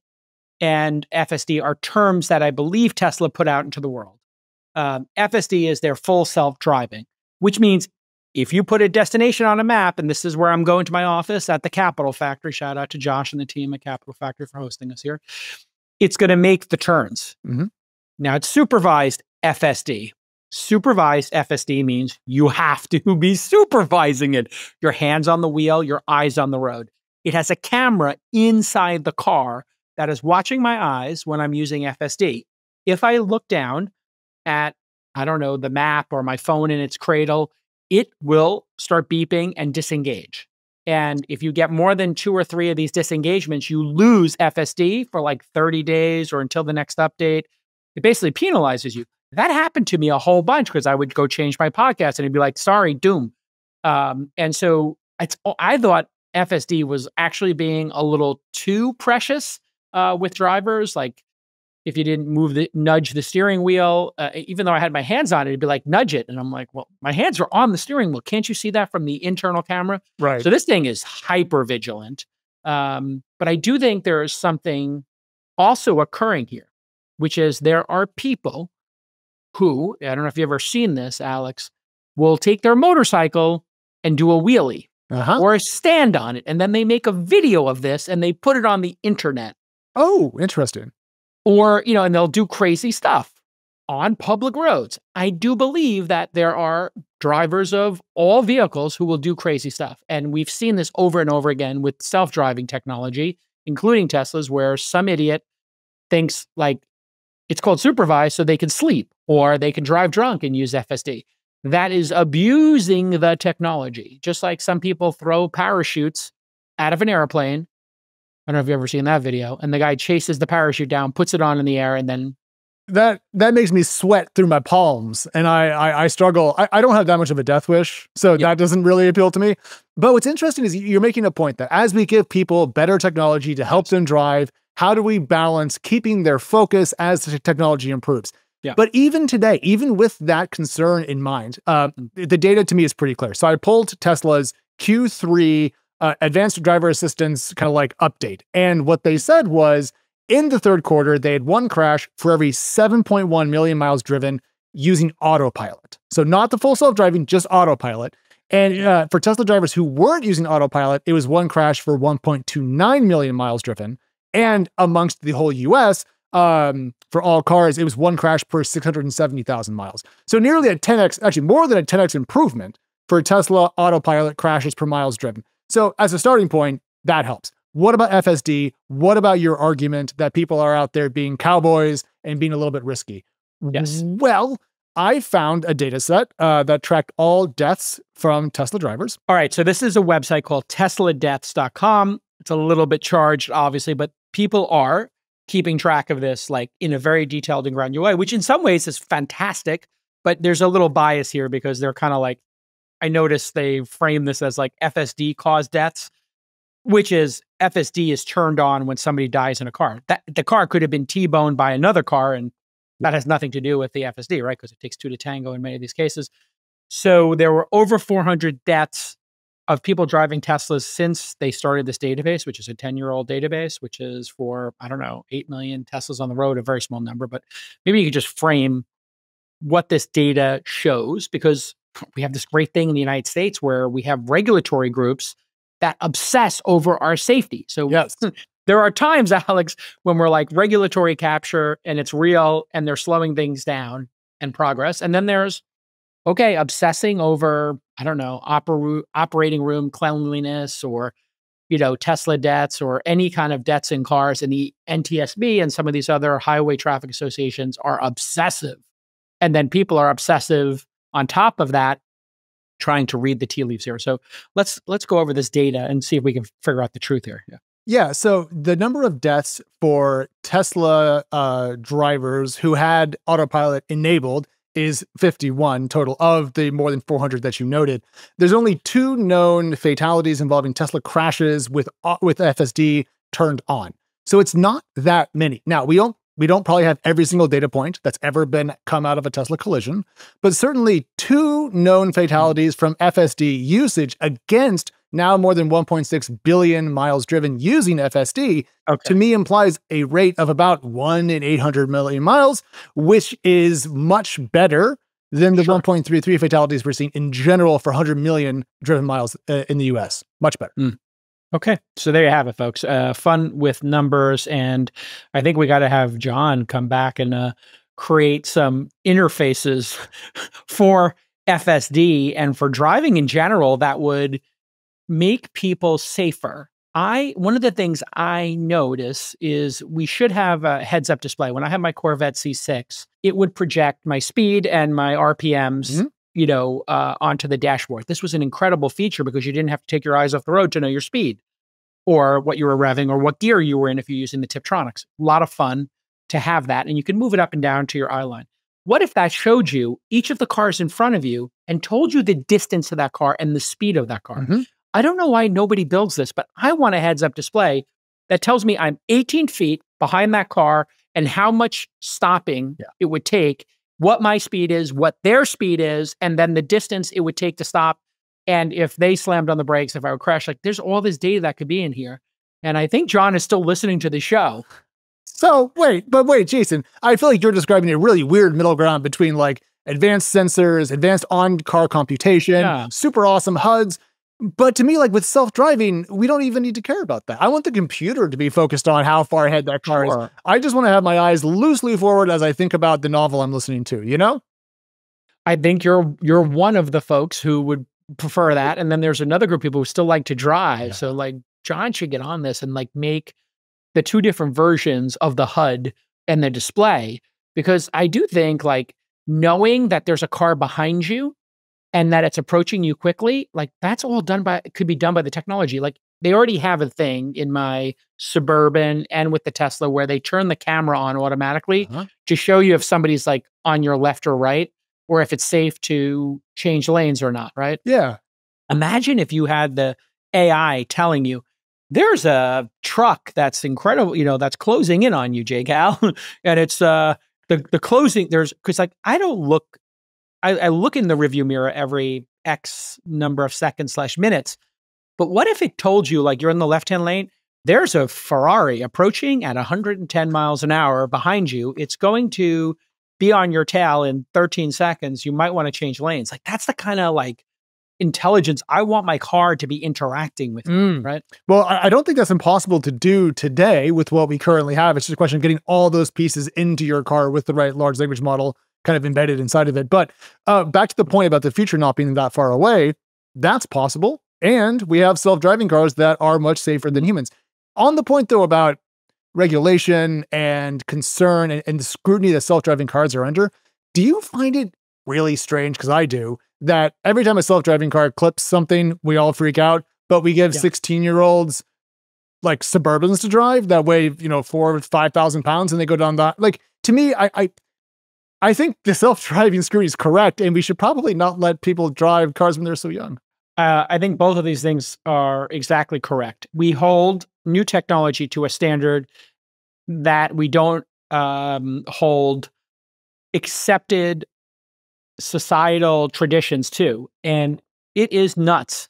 and FSD are terms that I believe Tesla put out into the world. FSD is their full self-driving, which means if you put a destination on a map, and this is where I'm going to my office at the Capital Factory, shout out to Josh and the team at Capital Factory for hosting us here, it's going to make the turns. Now, it's supervised FSD. Supervised FSD means you have to be supervising it. Your hands on the wheel, your eyes on the road. It has a camera inside the car that is watching my eyes when I'm using FSD. If I look down at, I don't know, the map or my phone in its cradle, it will start beeping and disengage. And if you get more than 2 or 3 of these disengagements, you lose FSD for like 30 days or until the next update. It basically penalizes you. That happened to me a whole bunch because I would go change my podcast and it'd be like, sorry, doom. And so I thought FSD was actually being a little too precious with drivers. Like if you didn't nudge the steering wheel, even though I had my hands on it, it'd be like, nudge it. And I'm like, well, my hands are on the steering wheel. Can't you see that from the internal camera? Right. So this thing is hyper vigilant. But I do think there is something also occurring here, which is there are people who, I don't know if you've ever seen this, Alex, will take their motorcycle and do a wheelie or a stand on it. And then they make a video of this and they put it on the internet. Oh, interesting. Or, and they'll do crazy stuff on public roads. I do believe that there are drivers of all vehicles who will do crazy stuff. And we've seen this over and over again with self-driving technology, including Teslas, where some idiot thinks like it's called supervised so they can sleep or they can drive drunk and use FSD. That is abusing the technology. Just like some people throw parachutes out of an airplane. I don't know if you've ever seen that video. And the guy chases the parachute down, puts it on in the air, and then that makes me sweat through my palms. And I struggle. I don't have that much of a death wish, so that doesn't really appeal to me. But what's interesting is you're making a point that as we give people better technology to help them drive, how do we balance keeping their focus as the technology improves? Yeah. But even today, even with that concern in mind, the data to me is pretty clear. So I pulled Tesla's Q3 advanced driver assistance kind of like update. And what they said was in the third quarter, they had one crash for every 7.1 million miles driven using autopilot. So not the full self-driving, just autopilot. And for Tesla drivers who weren't using autopilot, it was one crash for 1.29 million miles driven. And amongst the whole US, for all cars, it was one crash per 670,000 miles. So nearly a 10x, actually more than a 10x improvement for Tesla autopilot crashes per miles driven. So as a starting point, that helps. What about FSD? What about your argument that people are out there being cowboys and being a little bit risky? Yes. Well, I found a data set that tracked all deaths from Tesla drivers. All right. So this is a website called tesladeaths.com. It's a little bit charged, obviously, but people are keeping track of this like in a very detailed and granular way, which in some ways is fantastic. But there's a little bias here because they're kind of like, I noticed they frame this as like FSD caused deaths, which is FSD is turned on when somebody dies in a car. That the car could have been T-boned by another car, and that has nothing to do with the FSD, right? Because it takes two to tango in many of these cases. So there were over 400 deaths of people driving Teslas since they started this database, which is a 10-year-old database, which is for, I don't know, 8 million Teslas on the road, a very small number. But maybe you could just frame what this data shows, because we have this great thing in the United States where we have regulatory groups that obsess over our safety. So yes, there are times, Alex, when we're like regulatory capture and it's real and they're slowing things down and progress. And then there's, okay, obsessing over, I don't know, operating room cleanliness or, Tesla debts or any kind of debts in cars. And the NTSB and some of these other highway traffic associations are obsessive. And then people are obsessive on top of that, trying to read the tea leaves here. So let's go over this data and see if we can figure out the truth here. Yeah. So the number of deaths for Tesla drivers who had autopilot enabled is 51 total of the more than 400 that you noted. There's only 2 known fatalities involving Tesla crashes with FSD turned on. So it's not that many. Now, we don't probably have every single data point that's ever been come out of a Tesla collision, but certainly 2 known fatalities from FSD usage against now more than 1.6 billion miles driven using FSD, to me implies a rate of about 1 in 800 million miles, which is much better than the 1.33 fatalities we're seeing in general for 100 million driven miles in the US. Much better. Okay. So there you have it, folks. Fun with numbers. And I think we got to have John come back and create some interfaces for FSD and for driving in general that would make people safer. One of the things I notice is we should have a heads-up display. When I have my Corvette C6, it would project my speed and my RPMs onto the dashboard. This was an incredible feature because you didn't have to take your eyes off the road to know your speed or what you were revving or what gear you were in if you're using the Tiptronics. A lot of fun to have that. And you can move it up and down to your eye line. What if that showed you each of the cars in front of you and told you the distance of that car and the speed of that car? I don't know why nobody builds this, but I want a heads-up display that tells me I'm 18 feet behind that car and how much stopping it would take, what my speed is, what their speed is, and then the distance it would take to stop. And if they slammed on the brakes, if I would crash, like there's all this data that could be in here. And I think John is still listening to the show. So wait, Jason, I feel like you're describing a really weird middle ground between like advanced sensors, advanced on-car computation, super awesome HUDs. But to me, like with self-driving, we don't even need to care about that. I want the computer to be focused on how far ahead that car is. I just want to have my eyes loosely forward as I think about the novel I'm listening to, you know? I think you're one of the folks who would prefer that. And then there's another group of people who still like to drive. Yeah. So like John should get on this and like make the two different versions of the HUD and the display, because I do think like knowing that there's a car behind you and that it's approaching you quickly, like that's all could be done by the technology. Like they already have a thing in my Suburban and with the Tesla where they turn the camera on automatically to show you if somebody's like on your left or right, or if it's safe to change lanes or not, right? Yeah. Imagine if you had the AI telling you, there's a truck that's incredible, you know, that's closing in on you, J-Cal. And it's the closing, because like I look in the review mirror every X number of seconds / minutes. But what if it told you, like you're in the left-hand lane, there's a Ferrari approaching at 110 miles an hour behind you. It's going to be on your tail in 13 seconds. You might want to change lanes. Like that's the kind of like intelligence I want my car to be interacting with, right? Well, I don't think that's impossible to do today with what we currently have. It's just a question of getting all those pieces into your car with the right large language model kind of embedded inside of it. But back to the point about the future not being that far away, that's possible. And we have self-driving cars that are much safer than humans. On the point, though, about regulation and concern and the scrutiny that self-driving cars are under, do you find it really strange, because I do, that every time a self-driving car clips something, we all freak out, but we give 16-year-olds like Suburbans to drive that weigh, you know, 4,000 or 5,000 pounds, and they go down that. Like, to me, I think the self-driving scrutiny is correct, and we should probably not let people drive cars when they're so young. I think both of these things are exactly correct. We hold new technology to a standard that we don't hold accepted societal traditions to. And it is nuts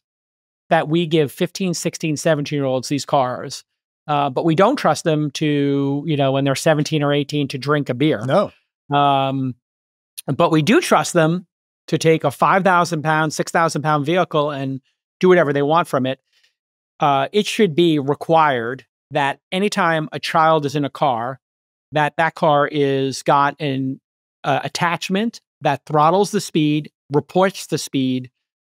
that we give 15, 16, 17-year-olds these cars, but we don't trust them to, you know, when they're 17 or 18 to drink a beer. No. But we do trust them to take a 5,000 pound, 6,000 pound vehicle and do whatever they want from it. It should be required that anytime a child is in a car, that car is got an attachment that throttles the speed, reports the speed.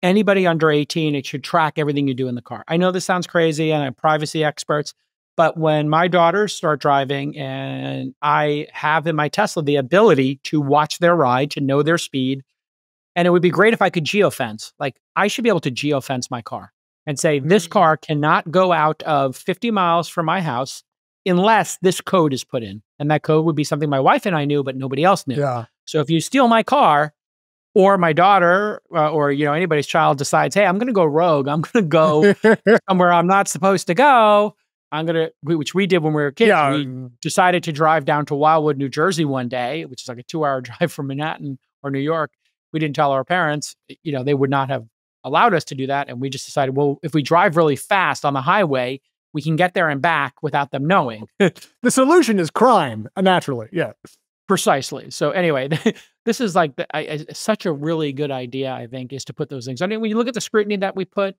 Anybody under 18, it should track everything you do in the car. I know this sounds crazy and I'm privacy experts, but when my daughters start driving and I have in my Tesla the ability to watch their ride, to know their speed, and it would be great if I could geofence. Like I should be able to geofence my car and say, this car cannot go out of 50 miles from my house unless this code is put in. And that code would be something my wife and I knew, but nobody else knew. Yeah. So if you steal my car, or my daughter, or you know anybody's child decides, hey, I'm going to go rogue. I'm going to go somewhere I'm not supposed to go. Which we did when we were kids. Yeah. We decided to drive down to Wildwood, New Jersey one day, which is like a 2-hour drive from Manhattan or New York. We didn't tell our parents. You know, they would not have allowed us to do that. And we just decided, well, if we drive really fast on the highway, we can get there and back without them knowing. The solution is crime, naturally. Yeah. Precisely. So anyway, this is like such a really good idea, I think, is to put those things. I mean, when you look at the scrutiny that we put,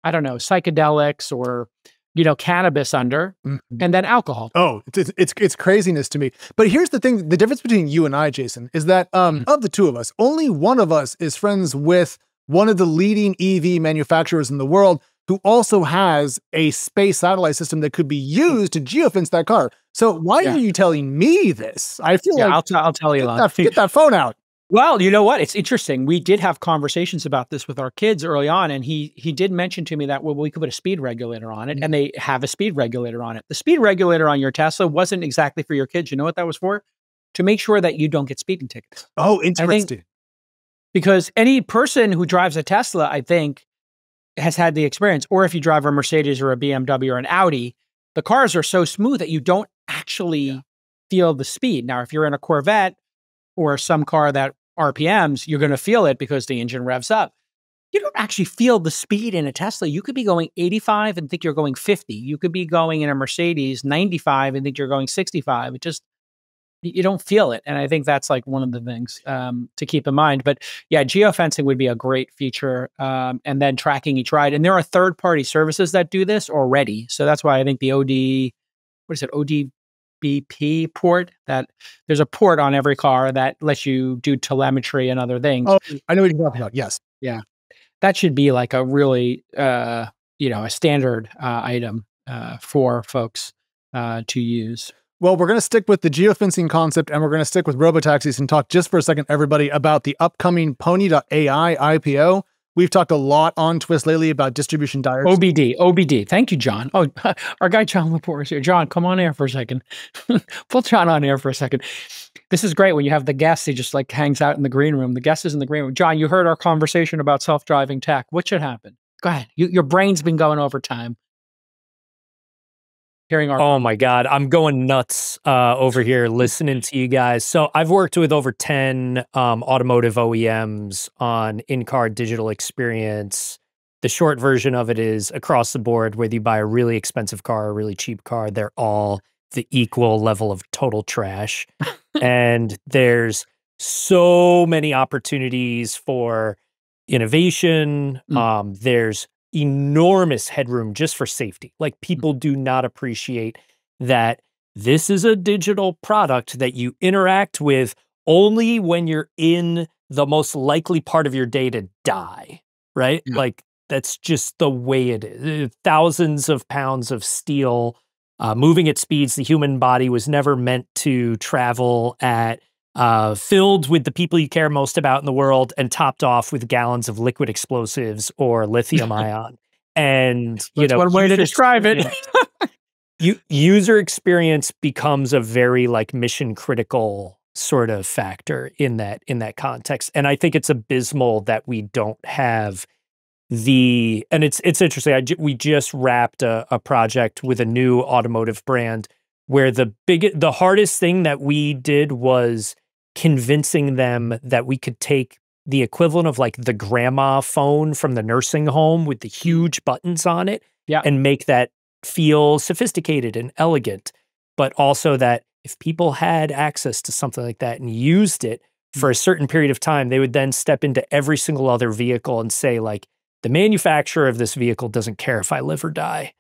I don't know, psychedelics or, you know, cannabis under, and then alcohol. Oh, it's craziness to me. But here's the thing, the difference between you and I, Jason, is that of the two of us, only one of us is friends with one of the leading EV manufacturers in the world who also has a space satellite system that could be used to geofence that car. So why are you telling me this? I feel like I'll tell you. Get that phone out. Well, you know what? It's interesting. We did have conversations about this with our kids early on, and he did mention to me that, well, we could put a speed regulator on it, and they have a speed regulator on it. The speed regulator on your Tesla wasn't exactly for your kids. You know what that was for? To make sure that you don't get speeding tickets. Oh, interesting. Because any person who drives a Tesla, I think, has had the experience, or if you drive a Mercedes or a BMW or an Audi, the cars are so smooth that you don't actually feel the speed. Now, if you're in a Corvette or some car that RPMs, you're going to feel it because the engine revs up. You don't actually feel the speed in a Tesla. You could be going 85 and think you're going 50. You could be going in a Mercedes 95 and think you're going 65. you don't feel it. And I think that's like one of the things to keep in mind. But yeah, geofencing would be a great feature. And then tracking each ride. And there are third-party services that do this already. So that's why I think the ODBP port, that there's a port on every car that lets you do telemetry and other things. Oh, I know what you're talking about. Yes. Yeah. That should be like a really, a standard item for folks to use. Well, we're going to stick with the geofencing concept, and we're going to stick with robotaxis and talk just for a second, everybody, about the upcoming Pony.ai IPO. We've talked a lot on TWiST lately about distribution dyers. OBD. Thank you, John. Oh, our guy, John LePore, is here. John, come on air for a second. Pull John on air for a second. This is great when you have the guest. He just like hangs out in the green room. The guest is in the green room. John, you heard our conversation about self-driving tech. What should happen? Go ahead. Your brain's been going over time. Hearing our— Oh my God, I'm going nuts over here listening to you guys. So I've worked with over 10 automotive OEMs on in-car digital experience. The short version of it is across the board, whether you buy a really expensive car or a really cheap car, they're all the equal level of total trash. And there's so many opportunities for innovation. There's enormous headroom just for safety. Like, people do not appreciate that this is a digital product that you interact with only when you're in the most likely part of your day to die, right? Yeah. Like, that's just the way it is. Thousands of pounds of steel moving at speeds the human body was never meant to travel at, filled with the people you care most about in the world, and topped off with gallons of liquid explosives or lithium ion. And That's one way to describe it. User experience becomes a very like mission critical sort of factor in that context. And I think it's abysmal that we don't have and it's interesting. We just wrapped a project with a new automotive brand where the hardest thing that we did was convincing them that we could take the equivalent of like the grandma phone from the nursing home with the huge buttons on it, and make that feel sophisticated and elegant, but also that if people had access to something like that and used it for a certain period of time, they would then step into every single other vehicle and say, like, the manufacturer of this vehicle doesn't care if I live or die.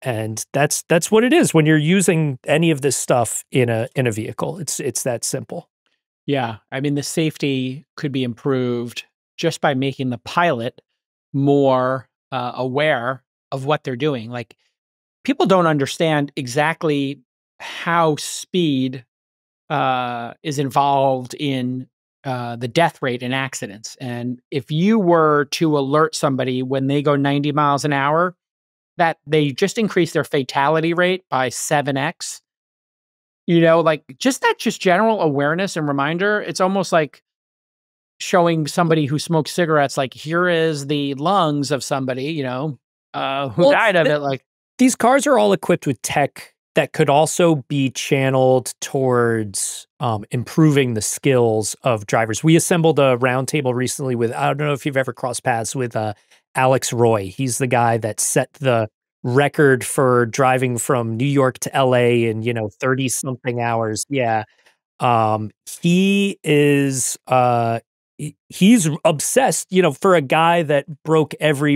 And that's what it is when you're using any of this stuff in a vehicle. It's that simple. Yeah. I mean, the safety could be improved just by making the pilot more aware of what they're doing. Like, people don't understand exactly how speed is involved in the death rate in accidents. And if you were to alert somebody when they go 90 miles an hour, that they just increase their fatality rate by 7x. Like just general awareness and reminder. It's almost like showing somebody who smokes cigarettes, like, here is the lungs of somebody, who died of it. Like, these cars are all equipped with tech that could also be channeled towards improving the skills of drivers. We assembled a roundtable recently with, I don't know if you've ever crossed paths with Alex Roy. He's the guy that set the record for driving from New York to LA in 30 something hours. Yeah. He is he's obsessed, for a guy that broke every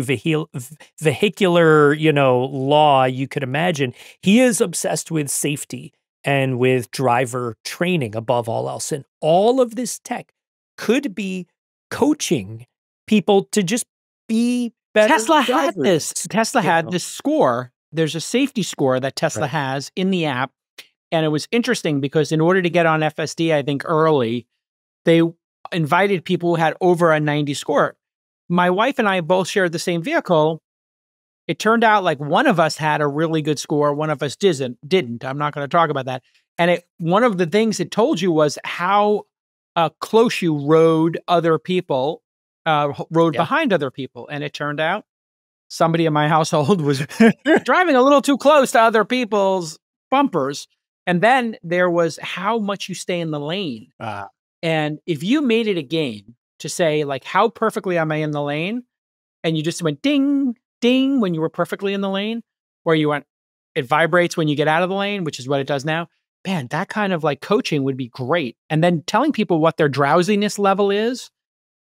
vehicular law you could imagine. He is obsessed with safety and with driver training above all else. And all of this tech could be coaching people to just be better. Tesla had drivers. this. Tesla had this score. There's a safety score that Tesla has in the app. And it was interesting because in order to get on FSD, I think early, they invited people who had over a 90 score. My wife and I both shared the same vehicle. It turned out like one of us had a really good score. One of us didn't. I'm not going to talk about that. And one of the things it told you was how close you rode other people, behind other people. And it turned out somebody in my household was driving a little too close to other people's bumpers. And then there was how much you stay in the lane. And if you made it a game to say, like, how perfectly am I in the lane? And you just went ding, ding when you were perfectly in the lane, or you went, it vibrates when you get out of the lane, which is what it does now. man, that kind of like coaching would be great. And then telling people what their drowsiness level is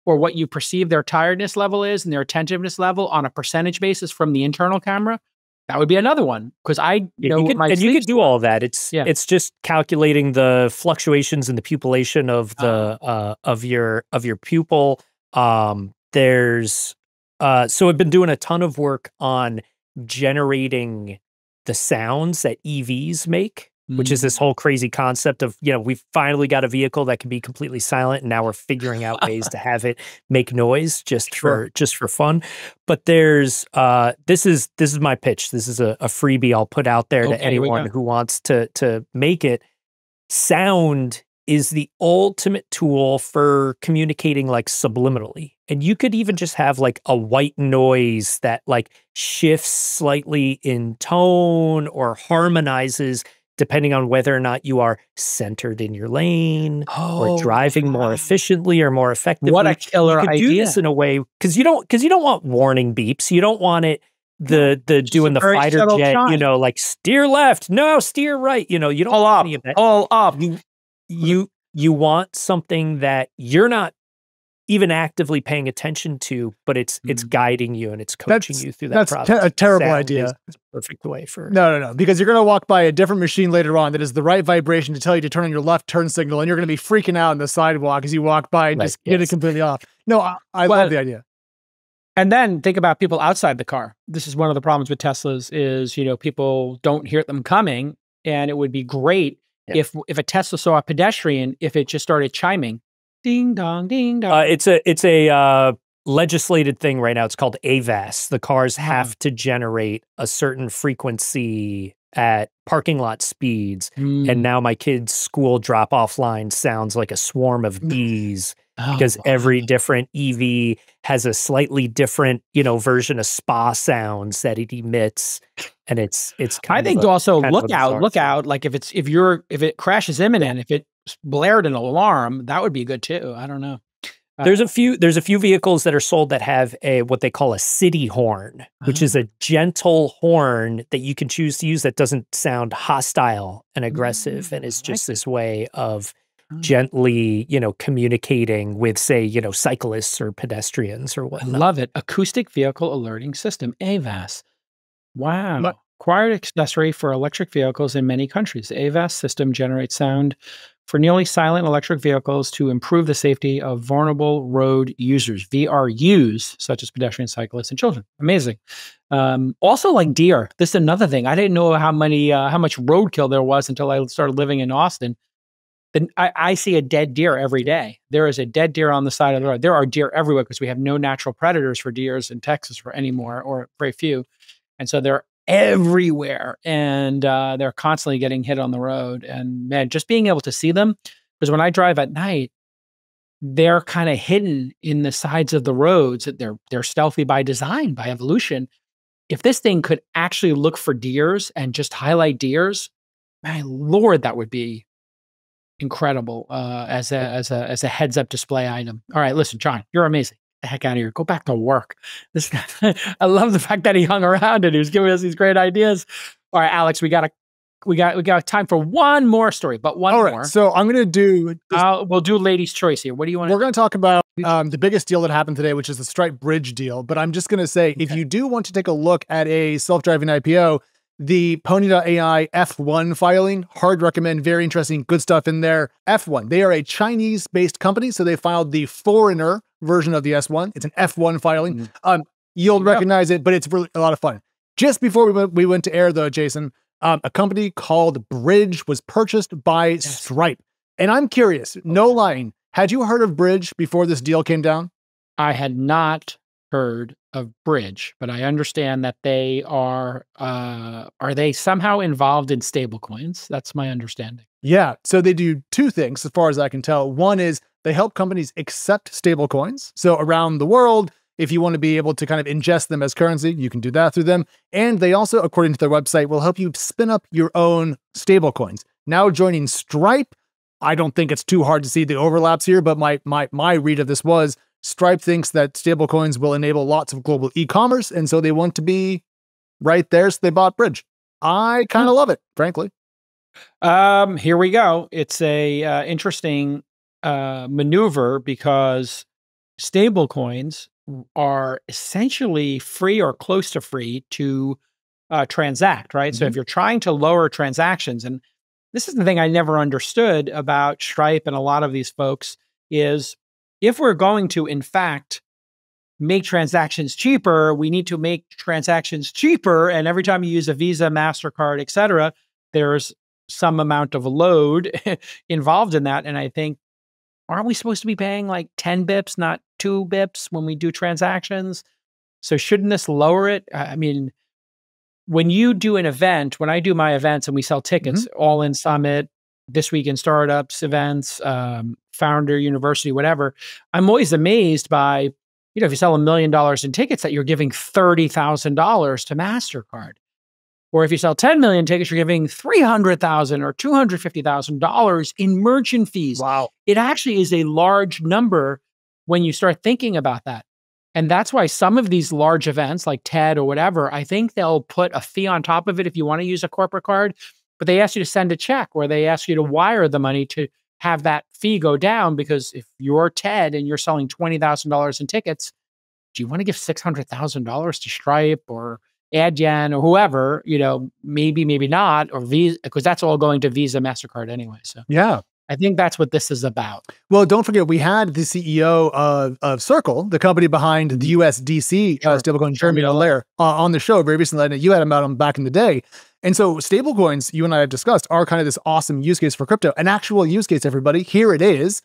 or what you perceive their tiredness level is and their attentiveness level on a percentage basis from the internal camera. That would be another one because I know you could do all that. It's just calculating the fluctuations in the pupillation of the of your pupil. So I've been doing a ton of work on generating the sounds that EVs make, which is this whole crazy concept of, we've finally got a vehicle that can be completely silent, and now we're figuring out ways to have it make noise just for fun. But there's this is my pitch. This is a freebie I'll put out there to anyone who wants to make it. Sound is the ultimate tool for communicating like subliminally. And you could even just have like a white noise that like shifts slightly in tone or harmonizes depending on whether or not you are centered in your lane or driving more efficiently or more effectively. What a killer idea. You could do this in a way because you don't want warning beeps. You don't want it doing the fighter jet, like steer left, no, steer right. You don't want any of that. All up. You want something that you're not even actively paying attention to, but it's guiding you and it's coaching you through that process. That's a terrible idea. It's a perfect way for No, because you're going to walk by a different machine later on that is the right vibration to tell you to turn on your left turn signal, and you're going to be freaking out on the sidewalk as you walk by and just get it completely off. No, I love the idea. And then think about people outside the car. This is one of the problems with Teslas is, people don't hear them coming, and it would be great if a Tesla saw a pedestrian, if it just started chiming. Ding dong, ding dong. It's a legislated thing right now. It's called AVAS. The cars have to generate a certain frequency at parking lot speeds. And now my kid's school drop-off line sounds like a swarm of bees because every different EV has a slightly different, version of spa sounds that it emits. And it's kind I think also look out. Like if it crashes imminent, if it blared an alarm, that would be good too. I don't know. There's a few vehicles that are sold that have what they call a city horn, which is a gentle horn that you can choose to use that doesn't sound hostile and aggressive, and it's just this way of gently, communicating with, say, cyclists or pedestrians or whatnot. I love it. Acoustic Vehicle Alerting System, AVAS. Wow. Required accessory for electric vehicles in many countries. The AVAS system generates sound for nearly silent electric vehicles to improve the safety of vulnerable road users, VRUs, such as pedestrians, cyclists, and children. Amazing. Also, like deer. This is another thing. I didn't know how much roadkill there was until I started living in Austin. Then I see a dead deer every day. There is a dead deer on the side of the road. There are deer everywhere because we have no natural predators for deers in Texas anymore, or very few. And so they're everywhere, and they're constantly getting hit on the road. And man, just being able to see them, because when I drive at night, they're kind of hidden in the sides of the roads. They're stealthy by design, by evolution. If this thing could actually look for deers and just highlight deers, my Lord, that would be incredible as a heads up display item. All right, listen, John, you're amazing. The heck out of here. Go back to work. This guy, I love the fact that he hung around and he was giving us these great ideas. All right, Alex, we got time for one more story, but one more. So I'm going to do. We'll do ladies' choice here. What do you want? We're going to talk about the biggest deal that happened today, which is the Stripe Bridge deal. But I'm just going to say, if you do want to take a look at a self-driving IPO, the Pony.ai F1 filing, hard recommend, very interesting, good stuff in there. F1, they are a Chinese-based company, so they filed the foreigner version of the S1. It's an F1 filing. You'll recognize it, but it's really a lot of fun. Just before we went to air, though, Jason, a company called Bridge was purchased by Stripe. And I'm curious, no lying, had you heard of Bridge before this deal came down? I had not heard of Bridge, but I understand that they are they somehow involved in stablecoins? That's my understanding. Yeah, so they do two things as far as I can tell. One is they help companies accept stablecoins. So around the world, if you want to be able to kind of ingest them as currency, you can do that through them. And they also, according to their website, will help you spin up your own stablecoins. Now joining Stripe, I don't think it's too hard to see the overlaps here, but my read of this was Stripe thinks that stablecoins will enable lots of global e-commerce, and so they want to be right there, so they bought Bridge. I kind of love it, frankly. Here we go. It's a interesting maneuver because stablecoins are essentially free or close to free to transact, right? So if you're trying to lower transactions, and this is the thing I never understood about Stripe and a lot of these folks, is if we're going to, in fact, make transactions cheaper, we need to make transactions cheaper. And every time you use a Visa, MasterCard, et cetera, there's some amount of load involved in that. And I think, aren't we supposed to be paying like 10 bips, not 2 bips when we do transactions? So shouldn't this lower it? I mean, when you do an event, when I do my events and we sell tickets, All In Summit, This Week in Startups events, Founder University, whatever, I'm always amazed by, if you sell $1 million in tickets, that you're giving $30,000 to MasterCard. Or if you sell 10 million tickets, you're giving $300,000 or $250,000 in merchant fees. Wow. It actually is a large number when you start thinking about that. And that's why some of these large events like TED or whatever, I think they'll put a fee on top of it if you want to use a corporate card, but they ask you to send a check or they ask you to wire the money to have that fee go down, because if you're TED and you're selling $20,000 in tickets, do you want to give $600,000 to Stripe or Adyen or whoever, maybe, maybe not, or Visa, because that's all going to Visa, MasterCard anyway. So yeah, I think that's what this is about. Well, don't forget, we had the CEO of Circle, the company behind the USDC stablecoin, Jeremy Allaire, on the show very recently. And you had him out back in the day. And so stablecoins, you and I have discussed, are kind of this awesome use case for crypto. An actual use case, everybody. Here it is.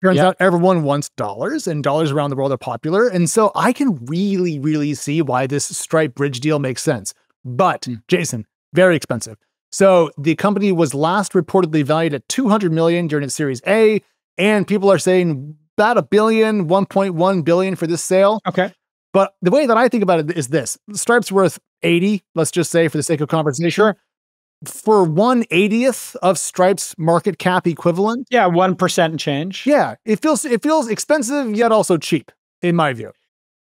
Turns out everyone wants dollars, and dollars around the world are popular. And so I can really, really see why this Stripe bridge deal makes sense. But, Jason, very expensive. So the company was last reportedly valued at $200 million during its Series A, and people are saying about $1 billion, $1.1 billion for this sale. Okay. But the way that I think about it is this. Stripe's worth 80, let's just say for the sake of conversation. Sure. For 1/80th of Stripe's market cap equivalent. Yeah, 1% and change. Yeah, it feels expensive yet also cheap, in my view.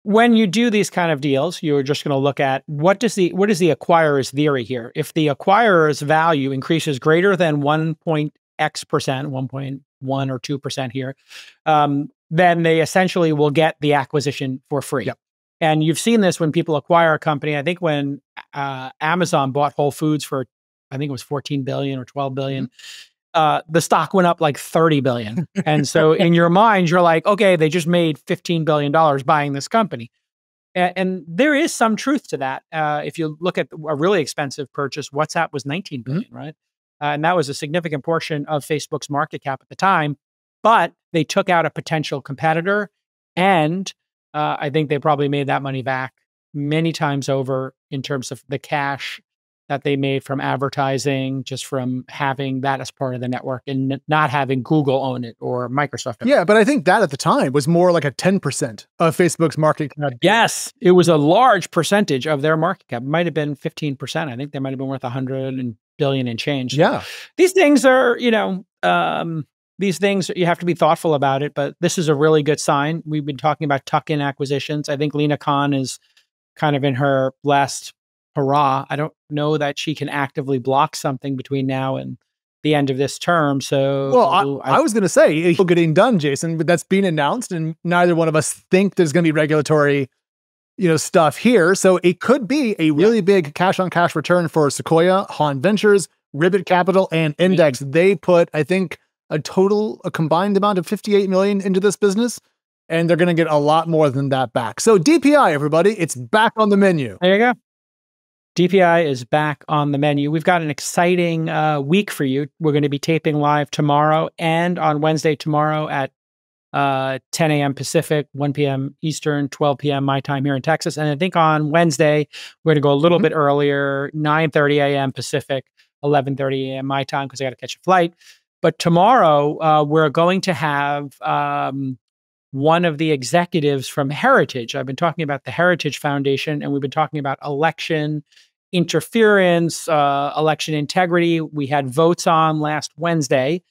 When you do these kind of deals, you're just going to look at what is the acquirer's theory here. If the acquirer's value increases greater than 1.x%, 1.1 or 2% here, then they essentially will get the acquisition for free. Yep. And you've seen this when people acquire a company. I think when Amazon bought Whole Foods for, I think it was 14 billion or 12 billion. The stock went up like 30 billion. And so in your mind, you're like, okay, they just made $15 billion buying this company. And there is some truth to that. If you look at a really expensive purchase, WhatsApp was 19 billion, right? And that was a significant portion of Facebook's market cap at the time. But they took out a potential competitor. And I think they probably made that money back many times over in terms of the cash that they made from advertising, just from having that as part of the network and not having Google own it or Microsoft own it. Yeah, but I think that at the time was more like a 10% of Facebook's market cap. Yes, it was a large percentage of their market cap. It might have been 15%. I think they might have been worth 100 billion and change. Yeah. These things are, these things, you have to be thoughtful about it, but this is a really good sign. We've been talking about tuck-in acquisitions. I think Lena Khan is kind of in her last hurrah. I don't know that she can actively block something between now and the end of this term. So, well, I was going to say it's getting done, Jason, but that's being announced, and neither one of us think there's going to be regulatory, stuff here. So it could be a really big cash-on-cash return for Sequoia, Han Ventures, Ribbit Capital, and Index. They put, I think, a combined amount of 58 million into this business, and they're going to get a lot more than that back. So DPI, everybody, it's back on the menu. There you go. DPI is back on the menu. We've got an exciting week for you. We're going to be taping live tomorrow and on Wednesday tomorrow at 10 a.m. Pacific, 1 p.m. Eastern, 12 p.m. my time here in Texas. And I think on Wednesday, we're going to go a little bit earlier, 9:30 a.m. Pacific, 11:30 a.m. my time, because I got to catch a flight. But tomorrow, we're going to have one of the executives from Heritage. I've been talking about the Heritage Foundation, and we've been talking about election interference, election integrity. We had votes on last Wednesday.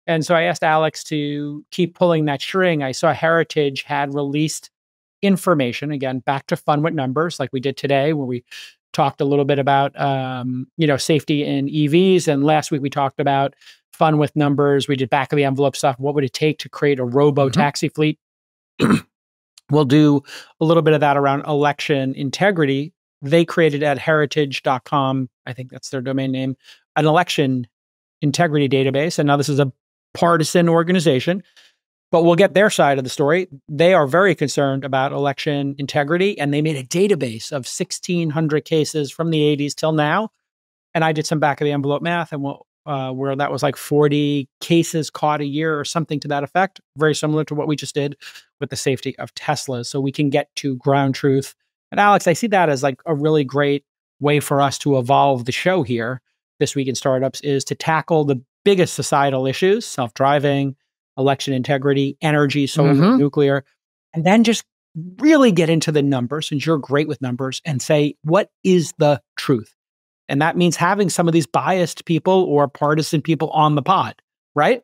And so I asked Alex to keep pulling that string. I saw Heritage had released information, again, back to fun with numbers like we did today, where we talked a little bit about, safety in EVs. And last week we talked about fun with numbers. We did back of the envelope stuff. What would it take to create a robo taxi fleet? We'll do a little bit of that around election integrity. They created at heritage.com, I think that's their domain name, an election integrity database. And now this is a partisan organization, but we'll get their side of the story. They are very concerned about election integrity, and they made a database of 1,600 cases from the 80s till now. And I did some back of the envelope math, and where that was like 40 cases caught a year or something to that effect, very similar to what we just did with the safety of Teslas. So we can get to ground truth. And Alex, I see that as like a really great way for us to evolve the show here this week in startups, is to tackle the biggest societal issues: self-driving, election integrity, energy, solar, nuclear, and then just really get into the numbers, since you're great with numbers, and say, what is the truth? And that means having some of these biased people or partisan people on the pod, right?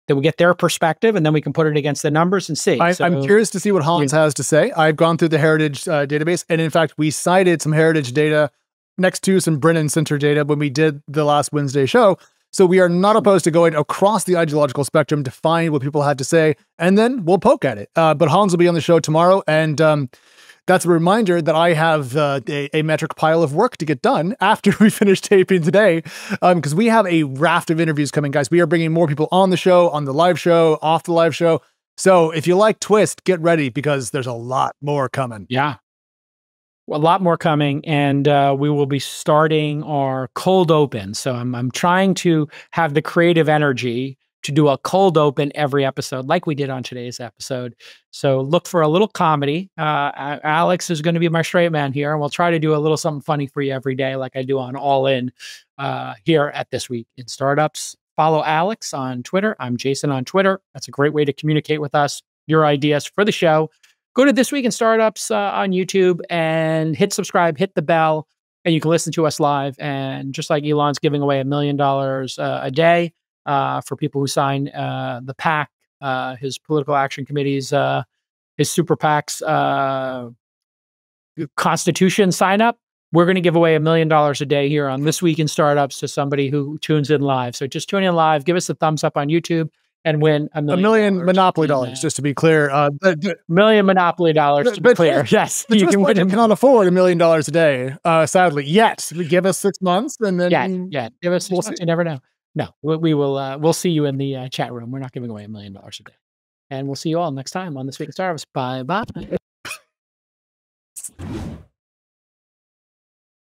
That we get their perspective, and then we can put it against the numbers and see. I'm curious to see what Hans has to say. I've gone through the Heritage database, and in fact, we cited some Heritage data next to some Brennan Center data when we did the last Wednesday show. So we are not opposed to going across the ideological spectrum to find what people had to say, and then we'll poke at it. But Hans will be on the show tomorrow, and that's a reminder that I have a metric pile of work to get done after we finish taping today, because we have a raft of interviews coming, guys. We are bringing more people on the show, on the live show, off the live show. So if you like TWiST, get ready, because there's a lot more coming. Yeah. A lot more coming, and we will be starting our cold open. So I'm trying to have the creative energy to do a cold open every episode, like we did on today's episode. So look for a little comedy. Alex is going to be my straight man here, and we'll try to do a little something funny for you every day, like I do on All In here at This Week in Startups. Follow Alex on Twitter. I'm Jason on Twitter. That's a great way to communicate with us, your ideas for the show. Go to This Week in Startups on YouTube and hit subscribe, hit the bell, and you can listen to us live. And just like Elon's giving away $1 million a day for people who sign the PAC, his political action committee's, his super PAC's constitution sign up, we're going to give away $1 million a day here on This Week in Startups to somebody who tunes in live. So just tune in live, give us a thumbs up on YouTube, and win $1 million Monopoly dollars, just to be clear. $1 million Monopoly dollars, to be clear. Yes, you can win. Cannot afford $1 million a day, sadly. Yet, give us 6 months, and then give us 6 months. You never know. No, we will. We'll see you in the chat room. We're not giving away $1 million a day, and we'll see you all next time on This Week in Startups. Bye bye.